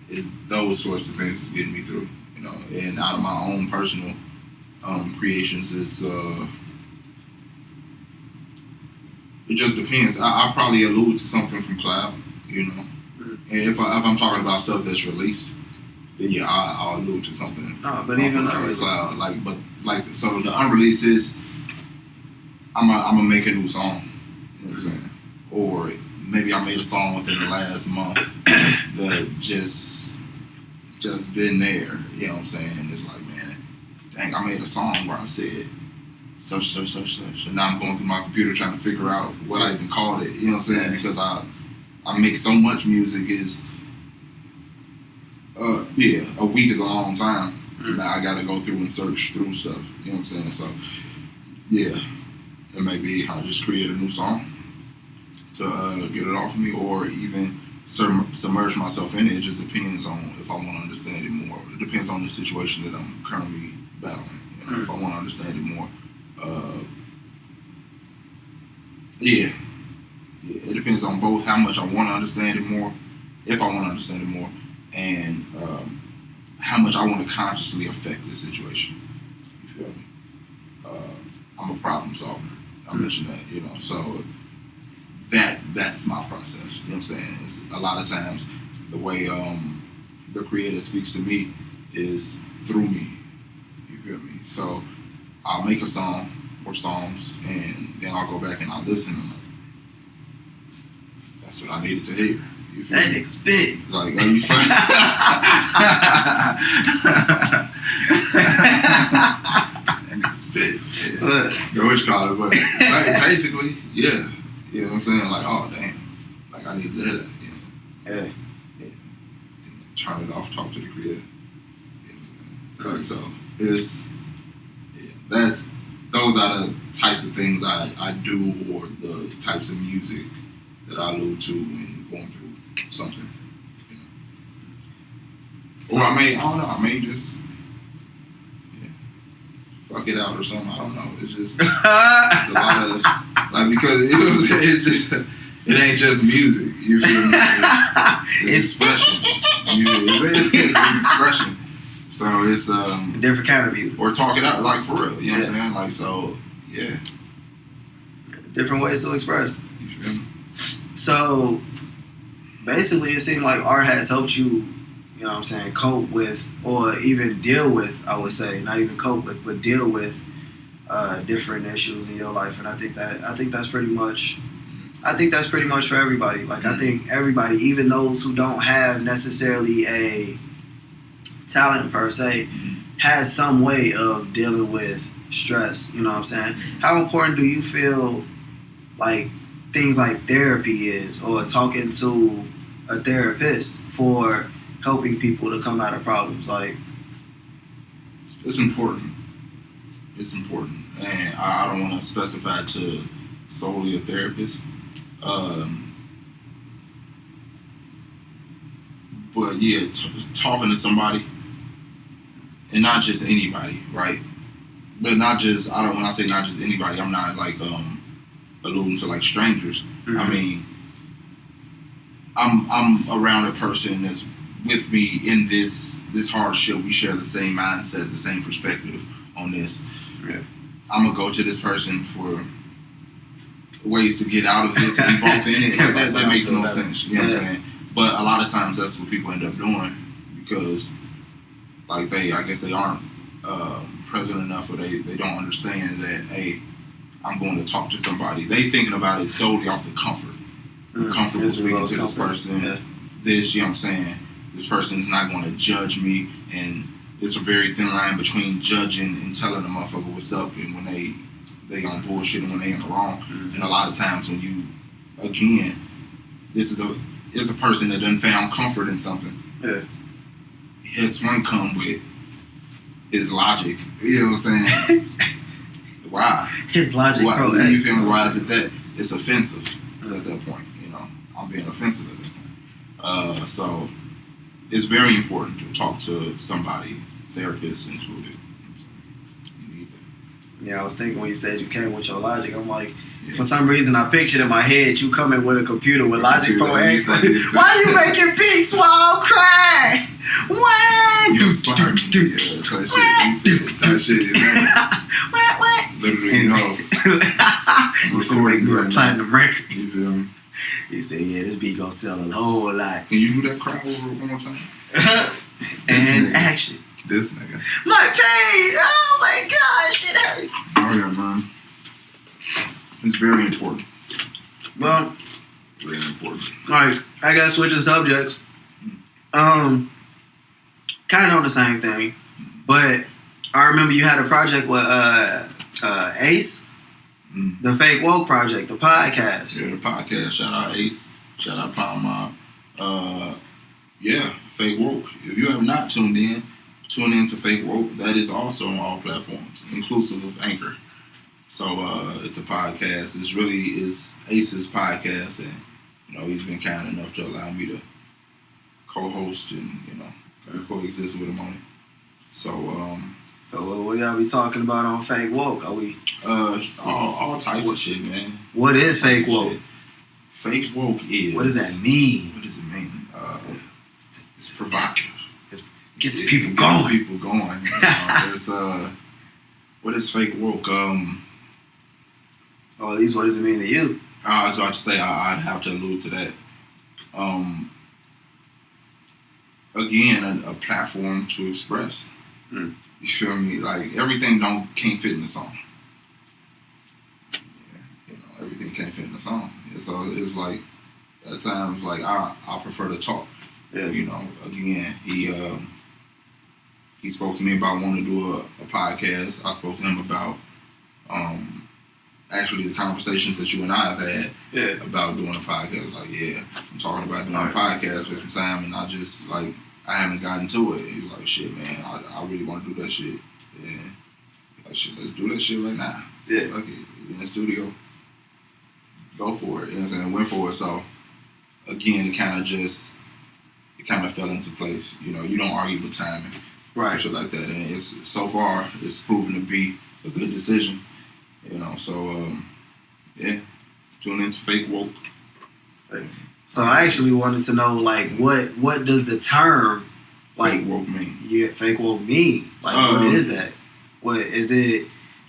it's those sorts of things that's getting me through. You know, and out of my own personal creations, it just depends. I probably allude to something from Cloud, you know. And if I'm talking about stuff that's released, then yeah, I'll allude to something. No, but even Cloud, so the unreleased is, I'm gonna make a new song. You know what I'm saying? Or maybe I made a song within the last month that just been there. You know what I'm saying? It's like, man, dang, I made a song where I said such. And now I'm going through my computer trying to figure out what I even called it. You know what I'm saying? Because I make so much music. Is a week is a long time. Now I gotta go through and search through stuff. You know what I'm saying? So yeah, it may be I just create a new song to get it off of me, or even submerge myself in it. It just depends on if I want to understand it more. It depends on the situation that I'm currently battling. You know, if I want to understand it more, yeah, it depends on both how much I want to understand it more, if I want to understand it more, and how much I want to consciously affect the situation. You feel me? I'm a problem solver. I mentioned that, so that's my process. You know what I'm saying? It's a lot of times the way the creator speaks to me is through me. You feel me? So I'll make a song or songs, and then I'll go back and I'll listen. And that's what I needed to hear. You feel that me? nigga's big. Like, are you funny? That nigga's big. Yeah. Go what you call it, but like, basically, yeah. You know what I'm saying? Like, oh damn, like I needed to hear that. Yeah. Turn it off. Talk to the creator. You know what I'm saying? Like, so it's those are the types of things I do, or the types of music that I allude to when going through something. Or I don't know, I may just fuck it out or something. I don't know. It's just it's a lot of because it's just it ain't just music. You feel me? It's expression. It's expression. So it's different kind of music. Or talk it out like for real. You know what I'm saying? Like so, yeah. Different ways to express. You feel me? So basically, it seemed like art has helped you. You know what I'm saying? Cope with, or even deal with. I would say, not even cope with, but deal with different issues in your life. And I think that's pretty much. I think that's pretty much for everybody. Like I think everybody, even those who don't have necessarily a talent per se, has some way of dealing with stress. You know what I'm saying? How important do you feel like things like therapy is, or talking to a therapist for helping people to come out of problems? Like, it's important. It's important, and I don't want to specify to solely a therapist. But yeah, talking to somebody, and not just anybody, right? But not just when I say not just anybody, I'm not like alluding to like strangers. Mm-hmm. I mean, I'm around a person that's with me in this hardship. We share the same mindset, the same perspective on this. Yeah. I'm gonna go to this person for ways to get out of this and be both in it. that makes no sense. You know what I'm saying? But a lot of times that's what people end up doing, because like I guess they aren't present enough, or they don't understand that, hey, I'm going to talk to somebody. They thinking about it solely off the comfort. I'm comfortable speaking to this person. Yeah. This, you know what I'm saying? This person is not going to judge me, and it's a very thin line between judging and telling a motherfucker what's up, and when they on bullshit and when they in the wrong. Mm-hmm. And a lot of times when you, again, this is a person that done found comfort in something. Yeah. His Swank come with his logic. You know what I'm saying? Why? His logic. Why? You feel me? Why is it that? It's offensive at that point. I'm being offensive at that point. So it's very important to talk to somebody, therapists included. You need that. Yeah, I was thinking when you said you came with your logic, I'm like, for some reason I pictured in my head you coming with a computer with Logic Pro X. Why you making beats while I'm crying? What? You inspired me. Type shit. What? Literally, you feel like you're platinum record. You feel me? He said, yeah, this beat gonna sell a whole lot. Can you do that crowd over one more time? And action. This nigga. My pain! Oh my gosh, it hurts. Oh yeah, man. It's very important. Well, very important. Alright, I gotta switch the subjects. Kind of on the same thing, but I remember you had a project with Ace. The Fake Woke Project, the podcast. Yeah, the podcast. Shout out Ace. Shout out Pound Mob. Yeah, Fake Woke. If you have not tuned in to Fake Woke. That is also on all platforms, inclusive of Anchor. So it's a podcast. It's really Ace's podcast, and he's been kind enough to allow me to co-host and coexist with him on it. So what y'all be talking about on Fake Woke? Are we all types of shit, man. What is Fake Woke? Fake woke is. What does that mean? What does it mean? It's provocative. Gets the people going. Gets the people going. It's what is fake woke? At least what does it mean to you? I was about to say I'd have to allude to that. Again, a platform to express. Mm. You feel me? Like everything can't fit in the song. Yeah, everything can't fit in the song. So it's like at times, like I prefer to talk. Yeah. Again, he spoke to me about wanting to do a podcast. I spoke to him about actually the conversations that you and I have had about doing a podcast. Like, I'm talking about doing a podcast for some time, and I haven't gotten to it. He was like, shit, man, I really want to do that shit. And like, shit, let's do that shit right now. Yeah. Okay, in the studio. Go for it. You know what I'm saying? Went for it. So, again, it kind of fell into place. You don't argue with timing. Right. Shit like that. And so far, it's proven to be a good decision. So, tune into Fake Woke. So I actually wanted to know, like, what does the term, like, Fake Woke mean? Yeah, Fake Woke mean? Like, what is that? What is it?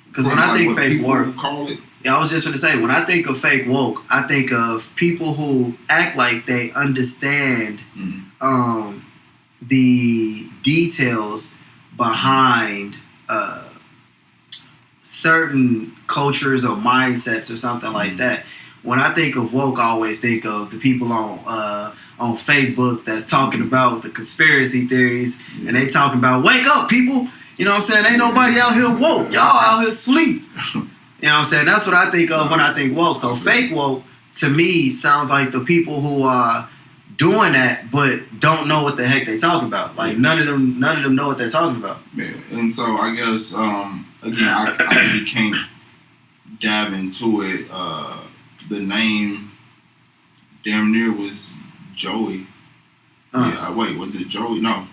Because when I think fake woke, call it. Yeah, I was just going to say, when I think of fake woke, I think of people who act like they understand the details behind certain cultures or mindsets or something like that. When I think of woke, I always think of the people on Facebook that's talking about the conspiracy theories, and they talking about, wake up, people. You know what I'm saying? Ain't nobody out here woke. Y'all out here sleep. You know what I'm saying? That's what I think of when I think woke. So fake woke, to me, sounds like the people who are doing that but don't know what the heck they talking about. Like none of them know what they're talking about. Yeah. And so I guess again I really can't dive into it. The name damn near was Joey. Yeah, wait, was it Joey? No.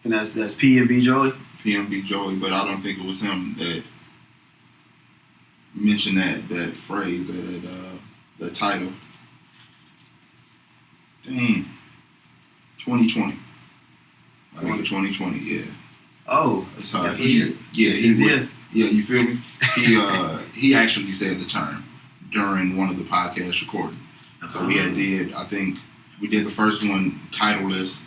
And that's PNB Joey? PNB Joey, but I don't think it was him that mentioned that phrase or the title. Dang. 2020. I think 2020, yeah. Oh. That's how that's he yeah, you feel me? He actually said the term during one of the podcast recordings. So we I think we did the first one titleless.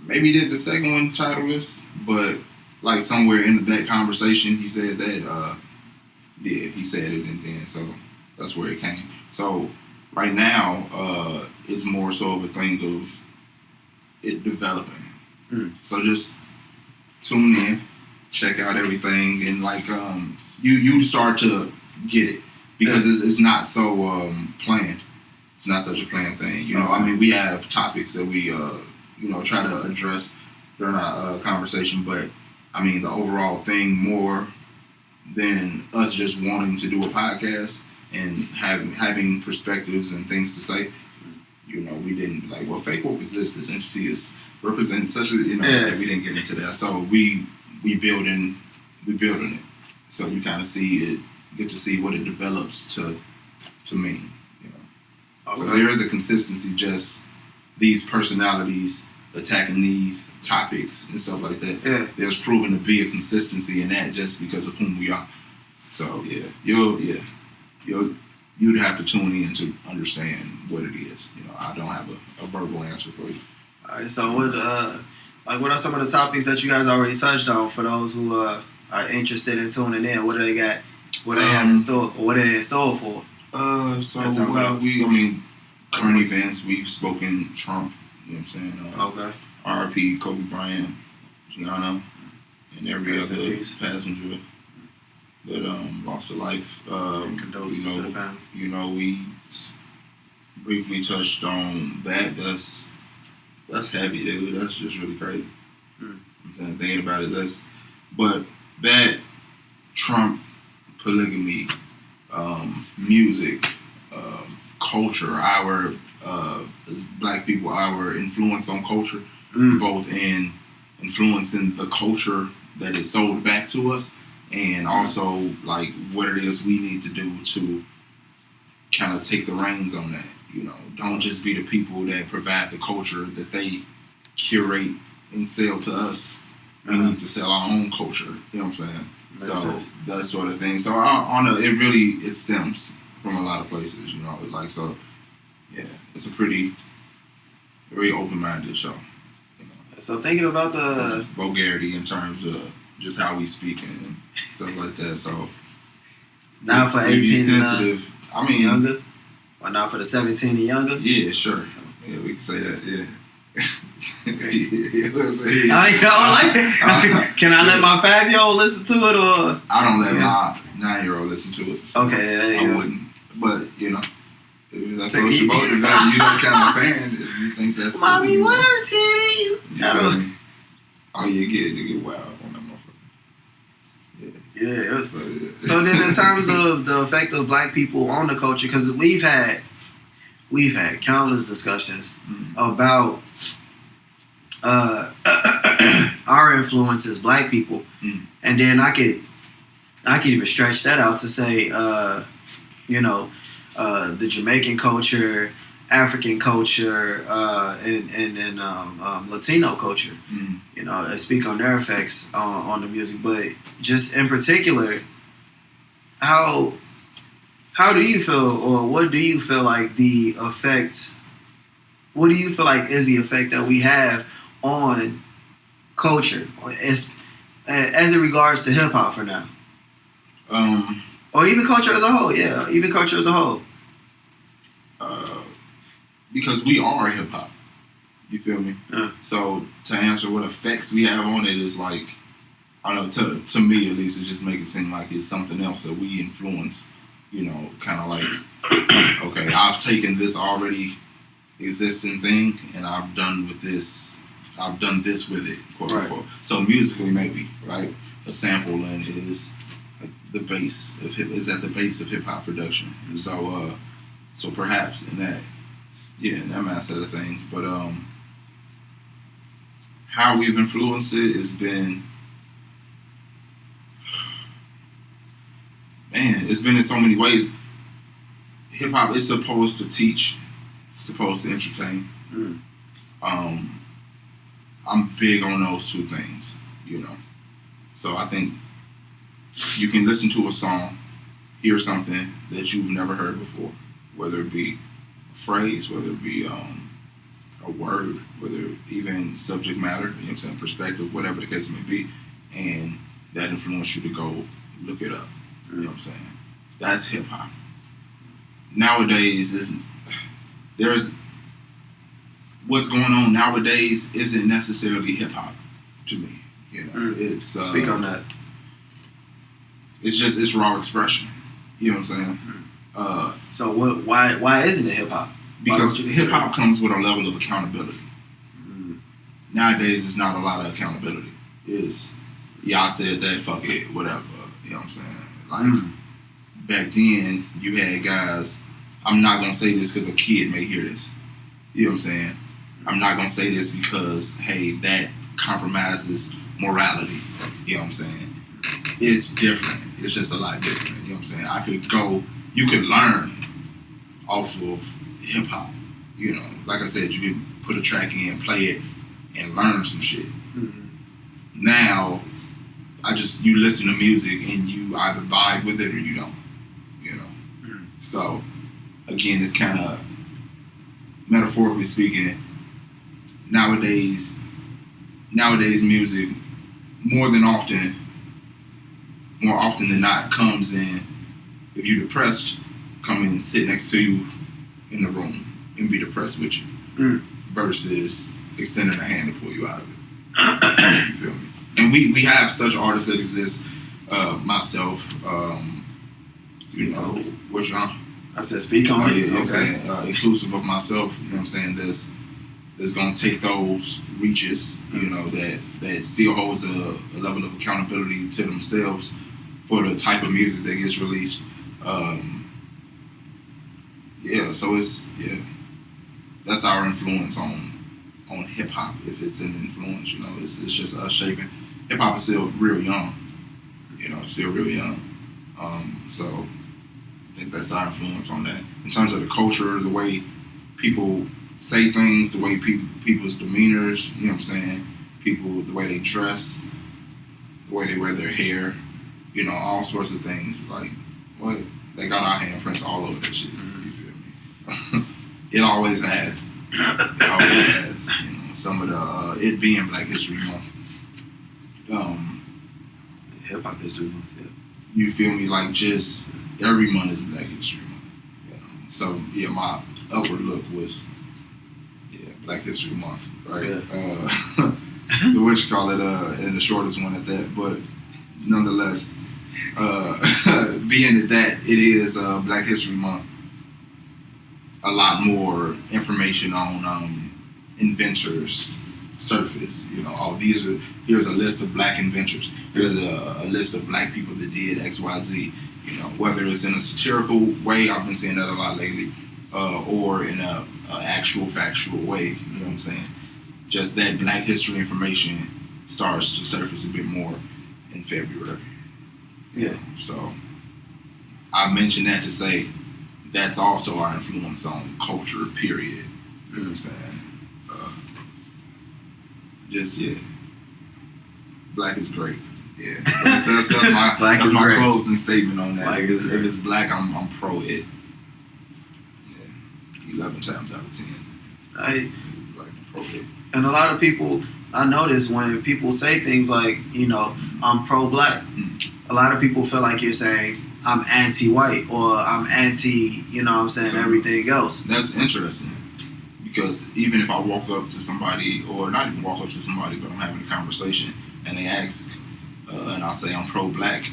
Maybe did the second one titleless, but like somewhere in that conversation he said that he said it, and then so that's where it came. So right now, it's more so of a thing of it developing. So just tune in, check out everything, and like you start to get it because it's not so planned. It's not such a planned thing. I mean, we have topics that we try to address during our conversation, but I mean the overall thing more than us just wanting to do a podcast and having perspectives and things to say. We didn't like, well, fake woke is this entity represents such a that we didn't get into that. So we building it. So you kind of get to see what it develops to mean. Because there is a consistency, just these personalities attacking these topics and stuff like that. Yeah. There's proven to be a consistency in that just because of whom we are. So you'd have to tune in to understand what it is. I don't have a verbal answer for you. All right. So what are some of the topics that you guys already touched on for those who are interested in tuning in? What do they got? What they have in store? What are they in store for? Current events. We've spoken Trump. You know what I'm saying? Okay. R.I.P. Kobe Bryant, Gianna, and every other passenger that lost their life. Condolences to the family. We briefly touched on that. That's heavy, dude. That's just really crazy. I'm thinking about it. But that Trump polygamy, music, culture, our as Black people, our influence on culture, both in influencing the culture that is sold back to us, and also like what it is we need to do to kind of take the reins on that. You know, don't just be the people that provide the culture that they curate and sell to us. We need to sell our own culture. You know what I'm saying? So that sort of thing. So it stems from a lot of places. You know, like so. Yeah, it's a very open-minded show. You know. So thinking about the vulgarity in terms of just how we speak and stuff like that. So now for 18 sensitive. And younger, or not for the 17 and younger. Yeah, sure. Yeah, we can say that. Yeah. Can I let my 5-year-old listen to it, or I don't let my 9-year-old listen to it. So okay, I wouldn't. But you know, if that's what you're supposed to do, you don't count my fan. If you think that's mommy, what are titties? Oh, you get wild on that motherfucker. Yeah. So then, in terms of the effect of black people on the culture, because we've had countless discussions about our influence as black people, and then I could even stretch that out to say, the Jamaican culture, African culture, and Latino culture. You know, and speak on their effects on the music, but just in particular, how do you feel, or what do you feel like the effect? What do you feel like is the effect that we have on culture, as it regards to hip hop for now, or even culture as a whole? Yeah, even culture as a whole. Because we are hip hop. You feel me? Yeah. So to answer what effects we have on it is like, I don't know, to me at least, it just makes it seem like it's something else that we influence. You know, kind of like, okay, I've taken this already existing thing and I've done this with it, quote unquote. So musically, maybe, right? A sampling is like the base of is at the base of hip hop production. And so perhaps in that mindset of things, but how we've influenced it has been, man, it's been in so many ways. Hip hop is supposed to teach, supposed to entertain. I'm big on those two things, you know. So I think you can listen to a song, hear something that you've never heard before, whether it be a phrase, whether it be a word, whether even subject matter, you know what I'm saying, perspective, whatever the case may be, and that influence you to go look it up. You know what I'm saying? That's hip hop. Nowadays, what's going on nowadays isn't necessarily hip hop to me. You know, it's speak on that. It's raw expression. You know what I'm saying? So what? Why isn't it hip hop? Because hip hop comes with a level of accountability. Nowadays, it's not a lot of accountability. It's I said that, fuck it, whatever. You know what I'm saying? Like back then, you had guys. I'm not gonna say this because a kid may hear this. You know what I'm saying? I'm not gonna say this because hey, that compromises morality. You know what I'm saying? It's different. It's just a lot different. You know what I'm saying? You could learn off of hip hop. You know, like I said, you can put a track in, play it, and learn some shit. Now, you listen to music and you either vibe with it or you don't. You know? So, again, it's kind of, metaphorically speaking, nowadays music, more often than not, comes in, if you're depressed, come in and sit next to you in the room and be depressed with you, versus extending a hand to pull you out of it. You feel me? And we have such artists that exist. Myself, you know, which I said, speak on it. You know what I'm saying? Inclusive of myself. You know what I'm saying? That's gonna take those reaches. You know, that still holds a level of accountability to themselves for the type of music that gets released. So that's our influence on hip hop. If it's an influence, you know, it's just us shaping. Hip hop is still real young. You know, it's still real young. So I think that's our influence on that. In terms of the culture, the way people say things, the way people's demeanors, you know what I'm saying? People, the way they dress, the way they wear their hair, you know, all sorts of things. Like, what? They got our handprints all over that shit. You feel me? It always has. It always has. You know, some of the, it being Black History Month. Hip Hop History Month, yeah. You feel me? Like, just every month is Black History Month. You know? So, yeah, my upward look was, Black History Month, right? Yeah. What you call it, and the shortest one at that, but nonetheless, being that it is Black History Month, a lot more information on inventors surface. You know, here's a list of Black inventors. Here's a list of Black people that did XYZ. You know, whether it's in a satirical way, I've been seeing that a lot lately, or in a actual factual way. You know what I'm saying? Just that Black history information starts to surface a bit more in February. Yeah. So I mentioned that to say that's also our influence on culture, period. You know what I'm saying? Black is great. Yeah. That's my closing statement on that. If it's Black, I'm pro it. Yeah. 11 times out of 10. Black, I'm pro it. And a lot of people, I notice when people say things like, you know, I'm pro-Black, a lot of people feel like you're saying, I'm anti-white, or I'm anti, you know what I'm saying, everything else. That's interesting. Because even if I walk up to somebody, or not even walk up to somebody, but I'm having a conversation, and they ask, and I'll say I'm pro-Black,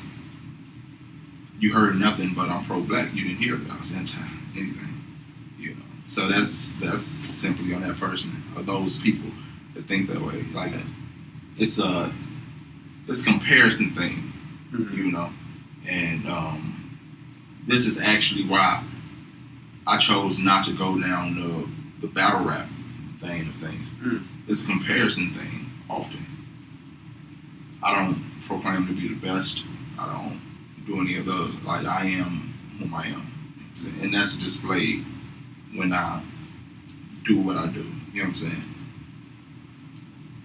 you heard nothing but I'm pro-Black. You didn't hear that I was anti-anything. You know, so that's simply on that person, or those people that think that way. Like, it's a comparison thing, you know. And this is actually why I chose not to go down the battle rap vein of things. It's a comparison thing often. I don't proclaim to be the best. I don't do any of those. Like, I am whom I am. You know what I'm saying? And that's displayed when I do what I do. You know what I'm saying?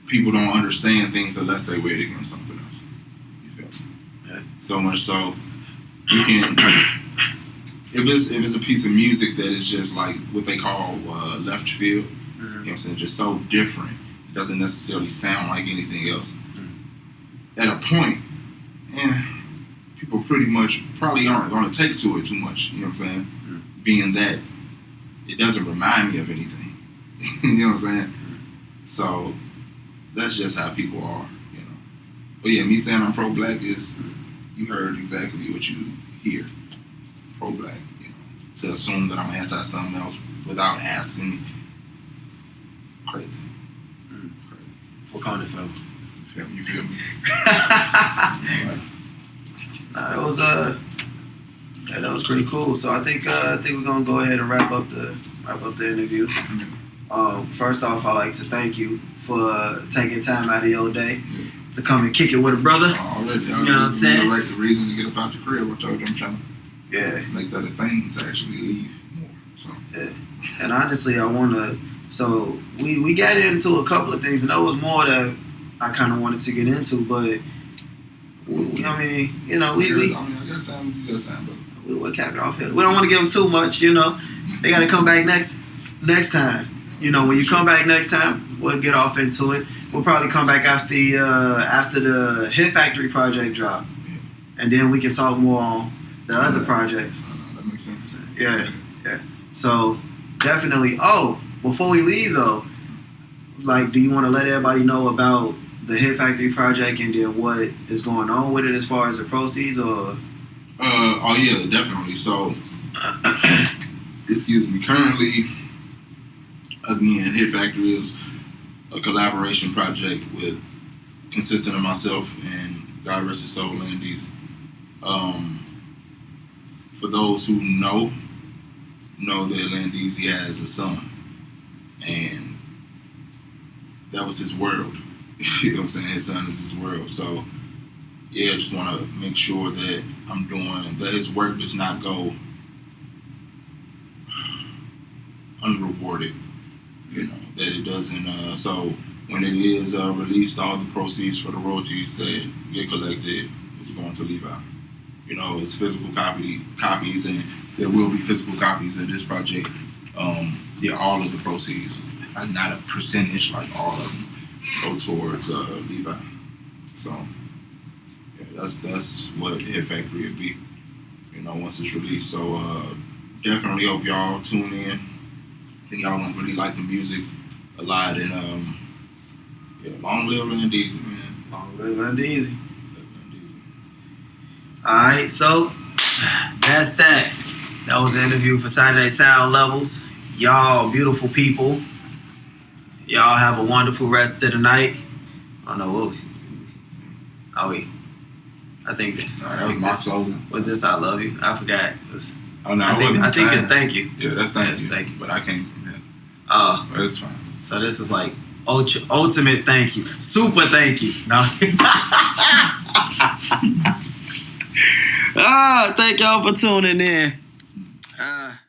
People don't understand things unless they weigh it against something else. You feel me? Yeah. So much so, you can, if it's a piece of music that is just like what they call left field, you know what I'm saying, just so different, it doesn't necessarily sound like anything else. At a point, people pretty much probably aren't going to take to it too much, you know what I'm saying? Being that it doesn't remind me of anything. You know what I'm saying? So that's just how people are, you know. But yeah, me saying I'm pro-Black is, you heard exactly what you hear. Pro-Black, you know. To assume that I'm anti-something else without asking me, crazy. Crazy. What kind of film? You feel me? Nah, that was pretty cool. So I think we're gonna go ahead and wrap up the interview. First off, I'd like to thank you for taking time out of your day to come and kick it with a brother. Already, you know what I'm saying? The reason to get up out the crib, I'm trying to make that a thing to actually leave more. So yeah, and honestly, I wanna. So we got into a couple of things, and there was more that I kind of wanted to get into, but I mean, you know, I got time. You got time, but we'll cap it off here. We don't want to give them too much, you know. They got to come back next time. You know, when you come back next time, we'll get off into it. We'll probably come back after the Hit Factory project drop, and then we can talk more on the other projects. That makes sense. Yeah. So definitely. Oh, before we leave though, like, do you want to let everybody know about the Hit Factory project and then what is going on with it as far as the proceeds, or? Oh yeah, definitely. So, excuse me. Currently, again, Hit Factory is a collaboration project consisting of myself and God rest his soul, Landy's. For those who know that Landy's, he has a son, and that was his world. You know what I'm saying? His son is his world. So, yeah, I just want to make sure that I'm doing, that his work does not go unrewarded. You know that it doesn't. So when it is released, all the proceeds for the royalties that get collected is going to Levi. You know, it's physical copies, and there will be physical copies of this project. Yeah, all of the proceeds, like not a percentage, like all of them go towards Levi. So yeah, that's what Hit Factory will be. You know, once it's released. So definitely hope y'all tune in. I think y'all gonna really like the music a lot, and yeah, long live Lil Deezy, man. Long live Lil Deezy. Alright, so that's that. That was the interview for Saturday Sound Levels. Y'all beautiful people. Y'all have a wonderful rest of the night. I don't know what. Oh wait. I think that was my slogan. Was this I love you? I forgot. Oh no, I think it's thank you. Yeah, that's thank you. Thank you. But I came from that. Oh. But it's fine. So this is like ultimate thank you. Super thank you. No. Thank y'all for tuning in.